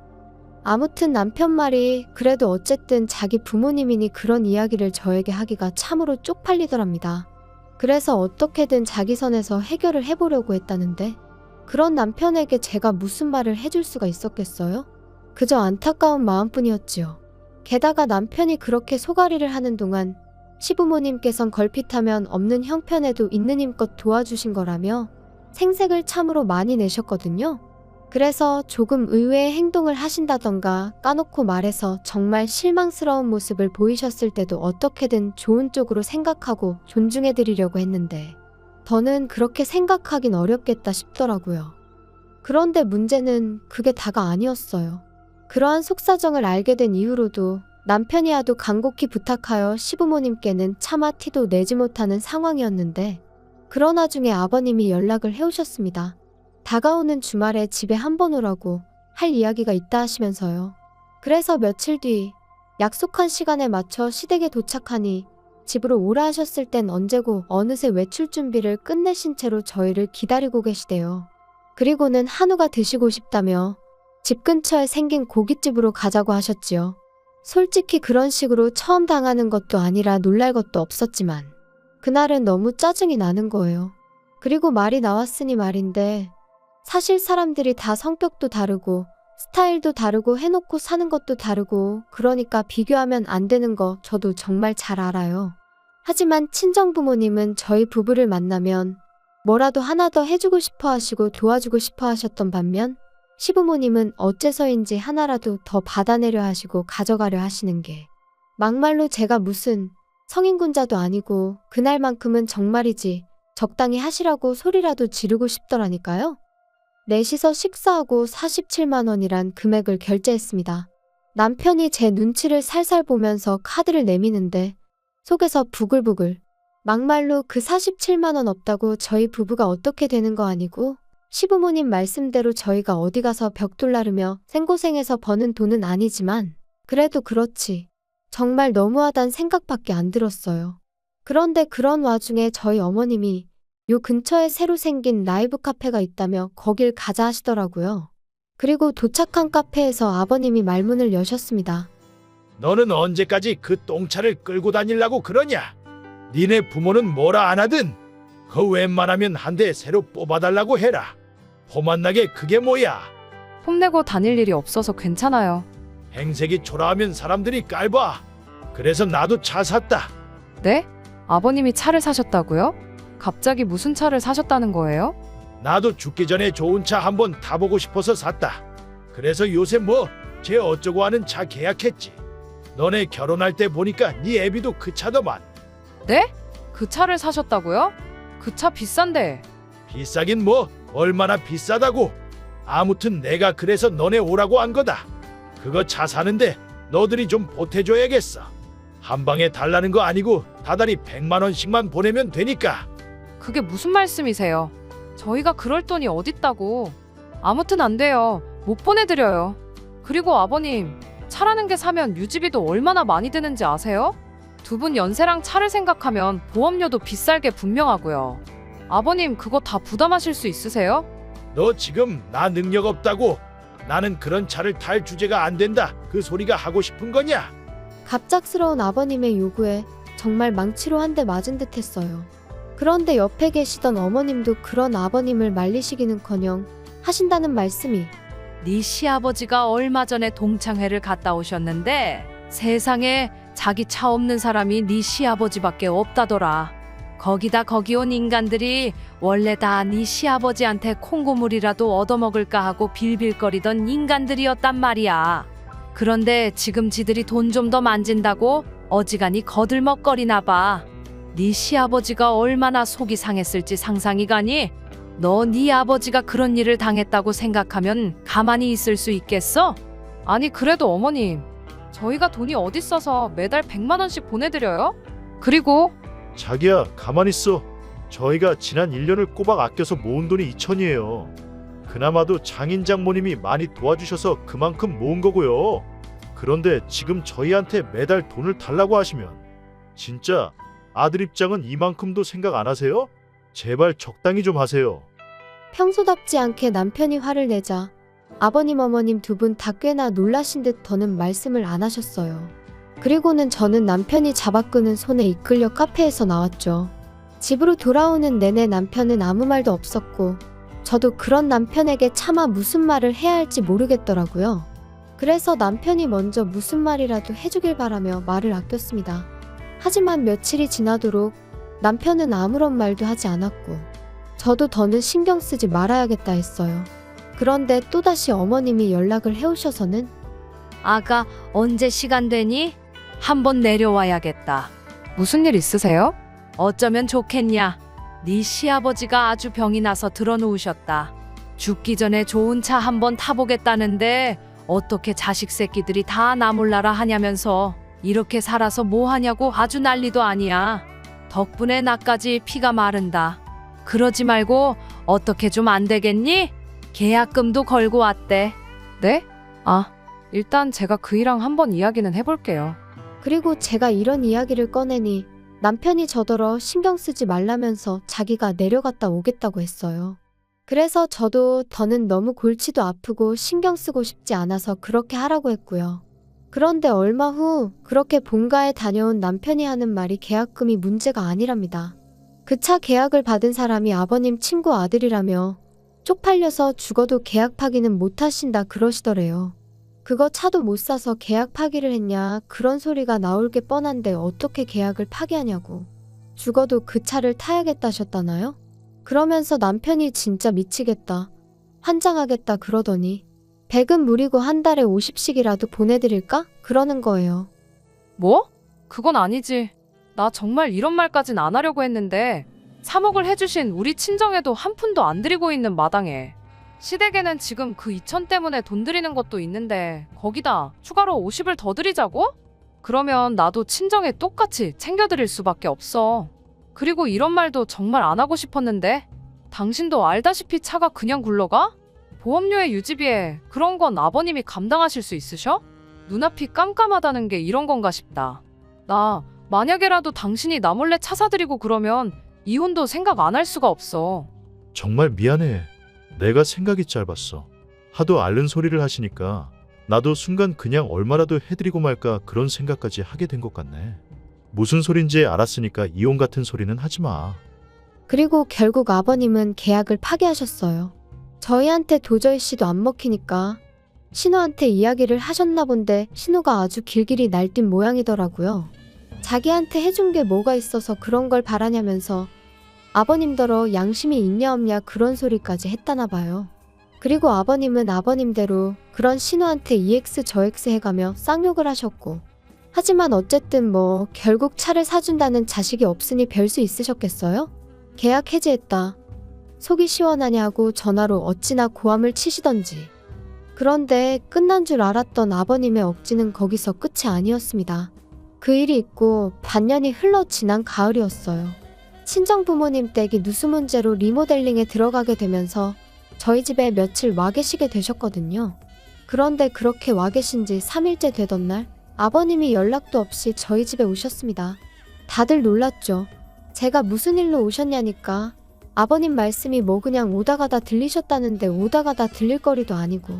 아무튼 남편 말이 그래도 어쨌든 자기 부모님이니 그런 이야기를 저에게 하기가 참으로 쪽팔리더랍니다. 그래서 어떻게든 자기 선에서 해결을 해보려고 했다는데 그런 남편에게 제가 무슨 말을 해줄 수가 있었겠어요? 그저 안타까운 마음뿐이었지요. 게다가 남편이 그렇게 소가리를 하는 동안 시부모님께선 걸핏하면 없는 형편에도 있는 힘껏 도와주신 거라며 생색을 참으로 많이 내셨거든요. 그래서 조금 의외의 행동을 하신다던가 까놓고 말해서 정말 실망스러운 모습을 보이셨을 때도 어떻게든 좋은 쪽으로 생각하고 존중해드리려고 했는데 더는 그렇게 생각하긴 어렵겠다 싶더라고요. 그런데 문제는 그게 다가 아니었어요. 그러한 속사정을 알게 된 이후로도 남편이 하도 간곡히 부탁하여 시부모님께는 차마 티도 내지 못하는 상황이었는데 그런 와중에 아버님이 연락을 해오셨습니다. 다가오는 주말에 집에 한번 오라고 할 이야기가 있다 하시면서요. 그래서 며칠 뒤 약속한 시간에 맞춰 시댁에 도착하니 집으로 오라 하셨을 땐 언제고 어느새 외출 준비를 끝내신 채로 저희를 기다리고 계시대요. 그리고는 한우가 드시고 싶다며 집 근처에 생긴 고깃집으로 가자고 하셨지요. 솔직히 그런 식으로 처음 당하는 것도 아니라 놀랄 것도 없었지만 그날은 너무 짜증이 나는 거예요. 그리고 말이 나왔으니 말인데 사실 사람들이 다 성격도 다르고 스타일도 다르고 해놓고 사는 것도 다르고 그러니까 비교하면 안 되는 거 저도 정말 잘 알아요. 하지만 친정부모님은 저희 부부를 만나면 뭐라도 하나 더 해주고 싶어 하시고 도와주고 싶어 하셨던 반면 시부모님은 어째서인지 하나라도 더 받아내려 하시고 가져가려 하시는 게 막말로 제가 무슨 성인군자도 아니고 그날만큼은 정말이지 적당히 하시라고 소리라도 지르고 싶더라니까요. 넷이서 식사하고 47만 원이란 금액을 결제했습니다. 남편이 제 눈치를 살살 보면서 카드를 내미는데 속에서 부글부글 막말로 그 47만 원 없다고 저희 부부가 어떻게 되는 거 아니고 시부모님 말씀대로 저희가 어디 가서 벽돌 나르며 생고생해서 버는 돈은 아니지만 그래도 그렇지 정말 너무하단 생각밖에 안 들었어요. 그런데 그런 와중에 저희 어머님이 요 근처에 새로 생긴 라이브 카페가 있다며 거길 가자 하시더라고요. 그리고 도착한 카페에서 아버님이 말문을 여셨습니다. 너는 언제까지 그 똥차를 끌고 다니려고 그러냐? 니네 부모는 뭐라 안 하든 그 웬만하면 한 대 새로 뽑아달라고 해라. 포만나게 그게 뭐야? 폼내고 다닐 일이 없어서 괜찮아요. 행색이 초라하면 사람들이 깔봐. 그래서 나도 차 샀다. 네? 아버님이 차를 사셨다고요? 갑자기 무슨 차를 사셨다는 거예요? 나도 죽기 전에 좋은 차 한번 타보고 싶어서 샀다. 그래서 요새 뭐 쟤 어쩌고 하는 차 계약했지. 너네 결혼할 때 보니까 네 애비도 그 차더만. 네? 그 차를 사셨다고요? 그 차 비싼데. 비싸긴 뭐 얼마나 비싸다고. 아무튼 내가 그래서 너네 오라고 한 거다. 그거 차 사는데 너들이 좀 보태줘야겠어. 한 방에 달라는 거 아니고 다달이 100만 원씩만 보내면 되니까. 그게 무슨 말씀이세요? 저희가 그럴 돈이 어딨다고. 아무튼 안 돼요. 못 보내드려요. 그리고 아버님, 차라는 게 사면 유지비도 얼마나 많이 드는지 아세요? 두 분 연세랑 차를 생각하면 보험료도 비쌀 게 분명하고요. 아버님 그거 다 부담하실 수 있으세요? 너 지금 나 능력 없다고 나는 그런 차를 탈 주제가 안 된다 그 소리가 하고 싶은 거냐? 갑작스러운 아버님의 요구에 정말 망치로 한 대 맞은 듯 했어요. 그런데 옆에 계시던 어머님도 그런 아버님을 말리시기는커녕 하신다는 말씀이 네 시아버지가 얼마 전에 동창회를 갔다 오셨는데 세상에 자기 차 없는 사람이 네 시아버지밖에 없다더라. 거기다 거기 온 인간들이 원래 다 네 시아버지한테 콩고물이라도 얻어먹을까 하고 빌빌거리던 인간들이었단 말이야. 그런데 지금 지들이 돈 좀 더 만진다고 어지간히 거들먹거리나 봐. 네 시아버지가 얼마나 속이 상했을지 상상이 가니? 너 네 아버지가 그런 일을 당했다고 생각하면 가만히 있을 수 있겠어? 아니 그래도 어머님, 저희가 돈이 어딨어서 매달 100만 원씩 보내드려요? 그리고 자기야, 가만히 있어. 저희가 지난 1년을 꼬박 아껴서 모은 돈이 2천이에요. 그나마도 장인 장모님이 많이 도와주셔서 그만큼 모은 거고요. 그런데 지금 저희한테 매달 돈을 달라고 하시면 진짜 아들 입장은 이만큼도 생각 안 하세요? 제발 적당히 좀 하세요. 평소답지 않게 남편이 화를 내자 아버님 어머님 두 분 다 꽤나 놀라신 듯 더는 말씀을 안 하셨어요. 그리고는 저는 남편이 잡아끄는 손에 이끌려 카페에서 나왔죠. 집으로 돌아오는 내내 남편은 아무 말도 없었고 저도 그런 남편에게 차마 무슨 말을 해야 할지 모르겠더라고요. 그래서 남편이 먼저 무슨 말이라도 해주길 바라며 말을 아꼈습니다. 하지만 며칠이 지나도록 남편은 아무런 말도 하지 않았고 저도 더는 신경 쓰지 말아야겠다 했어요. 그런데 또다시 어머님이 연락을 해오셔서는 아가 언제 시간 되니? 한번 내려와야겠다. 무슨 일 있으세요? 어쩌면 좋겠냐? 네 시아버지가 아주 병이 나서 들어누우셨다. 죽기 전에 좋은 차 한번 타보겠다는데 어떻게 자식 새끼들이 다 나 몰라라 하냐면서 이렇게 살아서 뭐 하냐고 아주 난리도 아니야. 덕분에 나까지 피가 마른다. 그러지 말고 어떻게 좀 안 되겠니? 계약금도 걸고 왔대. 네? 일단 제가 그이랑 한번 이야기는 해볼게요. 그리고 제가 이런 이야기를 꺼내니 남편이 저더러 신경 쓰지 말라면서 자기가 내려갔다 오겠다고 했어요. 그래서 저도 더는 너무 골치도 아프고 신경 쓰고 싶지 않아서 그렇게 하라고 했고요. 그런데 얼마 후 그렇게 본가에 다녀온 남편이 하는 말이 계약금이 문제가 아니랍니다. 그 차 계약을 받은 사람이 아버님 친구 아들이라며 쪽팔려서 죽어도 계약 파기는 못 하신다 그러시더래요. 그거 차도 못 사서 계약 파기를 했냐 그런 소리가 나올 게 뻔한데 어떻게 계약을 파기하냐고. 죽어도 그 차를 타야겠다셨다나요? 그러면서 남편이 진짜 미치겠다, 환장하겠다 그러더니 100은 무리고 한 달에 50씩이라도 보내드릴까? 그러는 거예요. 뭐? 그건 아니지. 나 정말 이런 말까진 안 하려고 했는데 3억을 해주신 우리 친정에도 한 푼도 안 드리고 있는 마당에 시댁에는 지금 그 2천 때문에 돈 드리는 것도 있는데 거기다 추가로 50을 더 드리자고? 그러면 나도 친정에 똑같이 챙겨드릴 수밖에 없어. 그리고 이런 말도 정말 안 하고 싶었는데 당신도 알다시피 차가 그냥 굴러가? 보험료에 유지비에 그런 건 아버님이 감당하실 수 있으셔? 눈앞이 깜깜하다는 게 이런 건가 싶다. 나 만약에라도 당신이 나 몰래 차 사드리고 그러면 이혼도 생각 안 할 수가 없어. 정말 미안해. 내가 생각이 짧았어. 하도 앓는 소리를 하시니까 나도 순간 그냥 얼마라도 해드리고 말까 그런 생각까지 하게 된 것 같네. 무슨 소린지 알았으니까 이혼 같은 소리는 하지 마. 그리고 결국 아버님은 계약을 파기하셨어요. 저희한테 도저히 씨도 안 먹히니까 신우한테 이야기를 하셨나 본데 신우가 아주 길길이 날뛴 모양이더라고요. 자기한테 해준 게 뭐가 있어서 그런 걸 바라냐면서 아버님더러 양심이 있냐 없냐 그런 소리까지 했다나 봐요. 그리고 아버님은 아버님대로 그런 신우한테 EX 저 X 해가며 쌍욕을 하셨고 하지만 어쨌든 뭐 결국 차를 사준다는 자식이 없으니 별 수 있으셨겠어요? 계약 해지했다. 속이 시원하냐고 전화로 어찌나 고함을 치시던지. 그런데 끝난 줄 알았던 아버님의 억지는 거기서 끝이 아니었습니다. 그 일이 있고 반년이 흘러 지난 가을이었어요. 친정 부모님 댁이 누수 문제로 리모델링에 들어가게 되면서 저희 집에 며칠 와 계시게 되셨거든요. 그런데 그렇게 와 계신 지 3일째 되던 날 아버님이 연락도 없이 저희 집에 오셨습니다. 다들 놀랐죠. 제가 무슨 일로 오셨냐니까 아버님 말씀이 뭐 그냥 오다 가다 들리셨다는데 오다 가다 들릴 거리도 아니고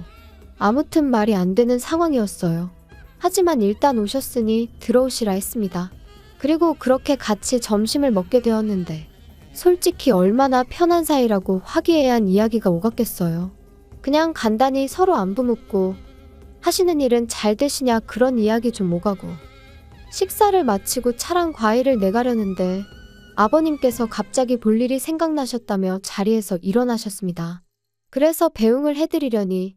아무튼 말이 안 되는 상황이었어요. 하지만 일단 오셨으니 들어오시라 했습니다. 그리고 그렇게 같이 점심을 먹게 되었는데 솔직히 얼마나 편한 사이라고 화기애애한 이야기가 오갔겠어요. 그냥 간단히 서로 안부 묻고 하시는 일은 잘 되시냐 그런 이야기 좀 오가고 식사를 마치고 차랑 과일을 내가려는데 아버님께서 갑자기 볼 일이 생각나셨다며 자리에서 일어나셨습니다. 그래서 배웅을 해드리려니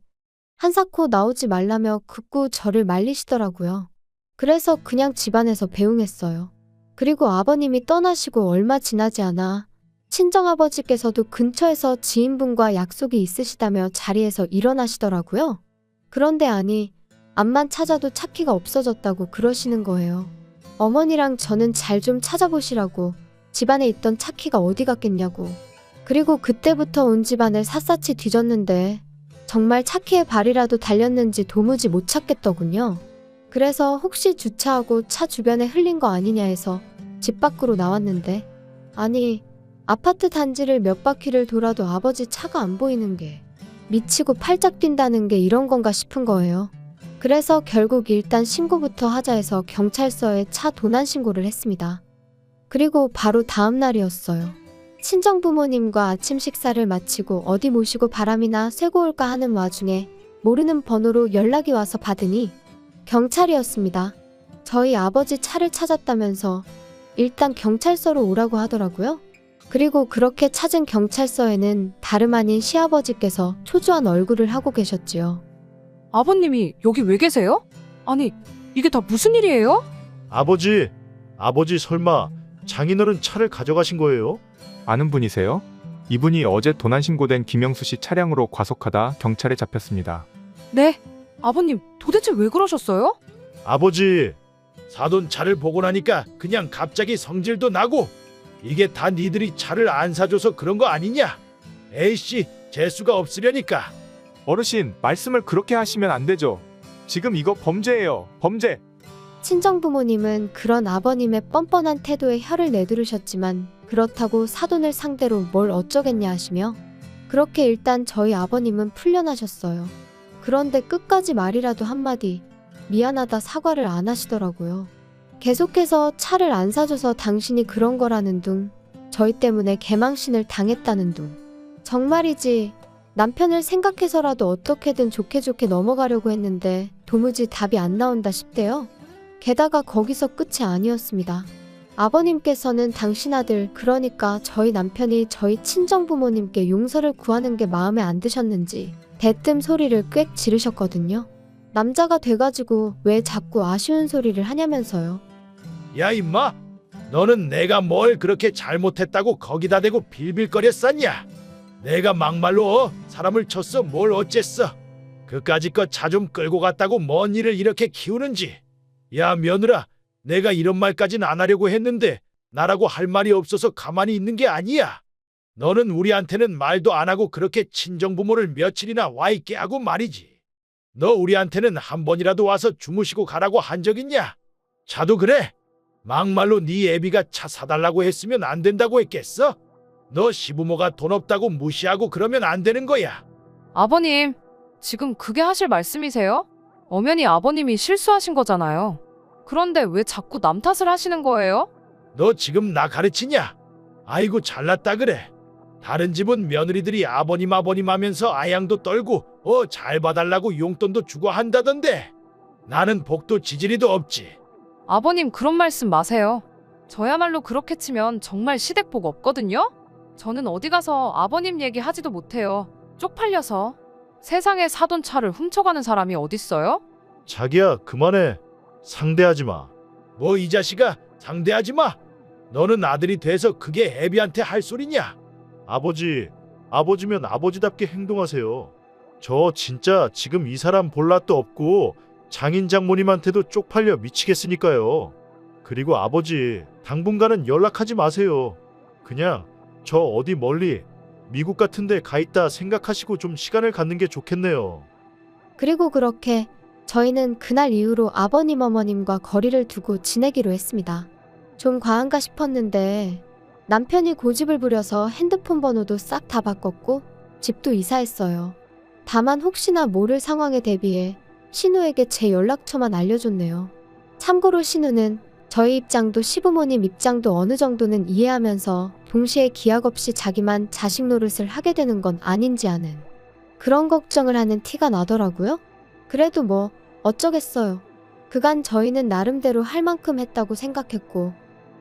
한사코 나오지 말라며 극구 저를 말리시더라고요. 그래서 그냥 집안에서 배웅했어요. 그리고 아버님이 떠나시고 얼마 지나지 않아 친정아버지께서도 근처에서 지인분과 약속이 있으시다며 자리에서 일어나시더라고요. 그런데 아니, 앞만 찾아도 차키가 없어졌다고 그러시는 거예요. 어머니랑 저는 잘 좀 찾아보시라고 집안에 있던 차키가 어디 갔겠냐고. 그리고 그때부터 온 집안을 샅샅이 뒤졌는데 정말 차키의 발이라도 달렸는지 도무지 못 찾겠더군요. 그래서 혹시 주차하고 차 주변에 흘린 거 아니냐 해서 집 밖으로 나왔는데 아니 아파트 단지를 몇 바퀴를 돌아도 아버지 차가 안 보이는 게 미치고 팔짝 뛴다는 게 이런 건가 싶은 거예요. 그래서 결국 일단 신고부터 하자 해서 경찰서에 차 도난 신고를 했습니다. 그리고 바로 다음 날이었어요. 친정 부모님과 아침 식사를 마치고 어디 모시고 바람이나 쐬고 올까 하는 와중에 모르는 번호로 연락이 와서 받으니 경찰이었습니다. 저희 아버지 차를 찾았다면서 일단 경찰서로 오라고 하더라고요. 그리고 그렇게 찾은 경찰서에는 다름 아닌 시아버지께서 초조한 얼굴을 하고 계셨지요. 아버님이 여기 왜 계세요? 아니, 이게 다 무슨 일이에요? 아버지 설마 장인어른 차를 가져가신 거예요? 아는 분이세요? 이분이 어제 도난 신고된 김영수 씨 차량으로 과속하다 경찰에 잡혔습니다. 네. 아버님, 도대체 왜 그러셨어요? 아버지, 사돈 차를 보고 나니까 그냥 갑자기 성질도 나고 이게 다 니들이 차를 안 사줘서 그런 거 아니냐? 에이씨, 재수가 없으려니까. 어르신, 말씀을 그렇게 하시면 안 되죠. 지금 이거 범죄예요. 범죄. 친정 부모님은 그런 아버님의 뻔뻔한 태도에 혀를 내두르셨지만 그렇다고 사돈을 상대로 뭘 어쩌겠냐 하시며 그렇게 일단 저희 아버님은 풀려나셨어요. 그런데 끝까지 말이라도 한마디 미안하다 사과를 안 하시더라고요. 계속해서 차를 안 사줘서 당신이 그런 거라는 둥, 저희 때문에 개망신을 당했다는 둥. 정말이지 남편을 생각해서라도 어떻게든 좋게 넘어가려고 했는데 도무지 답이 안 나온다 싶대요. 게다가 거기서 끝이 아니었습니다. 아버님께서는 당신 아들, 그러니까 저희 남편이 저희 친정부모님께 용서를 구하는 게 마음에 안 드셨는지 대뜸 소리를 꽥 지르셨거든요. 남자가 돼가지고 왜 자꾸 아쉬운 소리를 하냐면서요. 야 임마, 너는 내가 뭘 그렇게 잘못했다고 거기다 대고 빌빌거렸었냐? 내가 막말로 사람을 쳤어 뭘 어쨌어? 그까짓 차 좀 끌고 갔다고 뭔 일을 이렇게 키우는지. 야 며느라, 내가 이런 말까진 안 하려고 했는데 나라고 할 말이 없어서 가만히 있는 게 아니야. 너는 우리한테는 말도 안 하고 그렇게 친정부모를 며칠이나 와 있게 하고 말이지. 너 우리한테는 한 번이라도 와서 주무시고 가라고 한 적 있냐? 차도 그래. 막말로 네 애비가 차 사달라고 했으면 안 된다고 했겠어? 너 시부모가 돈 없다고 무시하고 그러면 안 되는 거야. 아버님, 지금 그게 하실 말씀이세요? 엄연히 아버님이 실수하신 거잖아요. 그런데 왜 자꾸 남 탓을 하시는 거예요? 너 지금 나 가르치냐? 아이고 잘났다 그래. 다른 집은 며느리들이 아버님 하면서 아양도 떨고 잘 봐달라고 용돈도 주고 한다던데 나는 복도 지지리도 없지. 아버님 그런 말씀 마세요. 저야말로 그렇게 치면 정말 시댁복 없거든요? 저는 어디 가서 아버님 얘기 하지도 못해요. 쪽팔려서. 세상에 사돈 차를 훔쳐가는 사람이 어딨어요? 자기야 그만해. 상대하지 마. 뭐 이 자식아, 상대하지 마. 너는 아들이 돼서 그게 애비한테 할 소리냐? 아버지면 아버지답게 행동하세요. 저 진짜 지금 이 사람 볼 낯도 없고 장인 장모님한테도 쪽팔려 미치겠으니까요. 그리고 아버지, 당분간은 연락하지 마세요. 그냥 저 어디 멀리 미국 같은 데 가 있다 생각하시고 좀 시간을 갖는 게 좋겠네요. 그리고 그렇게 저희는 그날 이후로 아버님 어머님과 거리를 두고 지내기로 했습니다. 좀 과한가 싶었는데 남편이 고집을 부려서 핸드폰 번호도 싹 다 바꿨고 집도 이사했어요. 다만 혹시나 모를 상황에 대비해 신우에게 제 연락처만 알려줬네요. 참고로 신우는 저희 입장도 시부모님 입장도 어느 정도는 이해하면서 동시에 기약 없이 자기만 자식 노릇을 하게 되는 건 아닌지 아는 그런 걱정을 하는 티가 나더라고요. 그래도 뭐 어쩌겠어요. 그간 저희는 나름대로 할 만큼 했다고 생각했고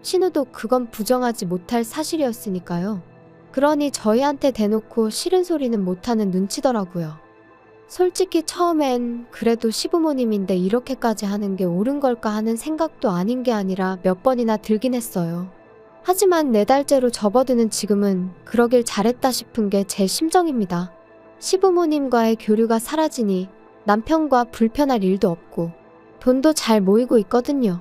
신우도 그건 부정하지 못할 사실이었으니까요. 그러니 저희한테 대놓고 싫은 소리는 못하는 눈치더라고요. 솔직히 처음엔 그래도 시부모님인데 이렇게까지 하는 게 옳은 걸까 하는 생각도 아닌 게 아니라 몇 번이나 들긴 했어요. 하지만 4달째로 접어드는 지금은 그러길 잘했다 싶은 게 제 심정입니다. 시부모님과의 교류가 사라지니 남편과 불편할 일도 없고 돈도 잘 모이고 있거든요.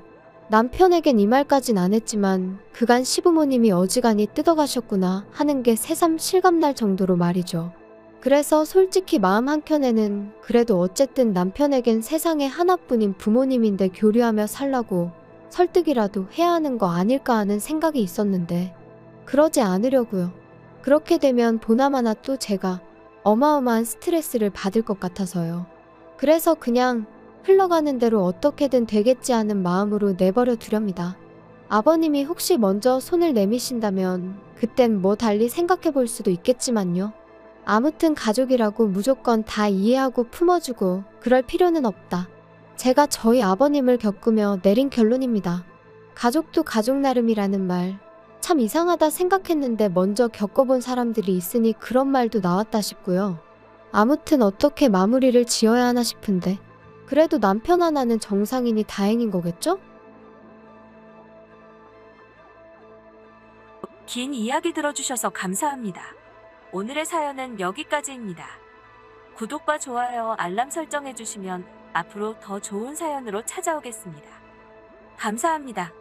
남편에겐 이 말까진 안 했지만 그간 시부모님이 어지간히 뜯어가셨구나 하는 게 새삼 실감날 정도로 말이죠. 그래서 솔직히 마음 한켠에는 그래도 어쨌든 남편에겐 세상에 하나뿐인 부모님인데 교류하며 살라고 설득이라도 해야 하는 거 아닐까 하는 생각이 있었는데 그러지 않으려고요. 그렇게 되면 보나마나 또 제가 어마어마한 스트레스를 받을 것 같아서요. 그래서 그냥 흘러가는 대로 어떻게든 되겠지 하는 마음으로 내버려 두렵니다. 아버님이 혹시 먼저 손을 내미신다면 그땐 뭐 달리 생각해 볼 수도 있겠지만요. 아무튼 가족이라고 무조건 다 이해하고 품어주고 그럴 필요는 없다. 제가 저희 아버님을 겪으며 내린 결론입니다. 가족도 가족 나름이라는 말 참 이상하다 생각했는데 먼저 겪어본 사람들이 있으니 그런 말도 나왔다 싶고요. 아무튼 어떻게 마무리를 지어야 하나 싶은데 그래도 남편 하나는 정상이니 다행인 거겠죠? 긴 이야기 들어주셔서 감사합니다. 오늘의 사연은 여기까지입니다. 구독과 좋아요, 알람 설정해주시면 앞으로 더 좋은 사연으로 찾아오겠습니다. 감사합니다.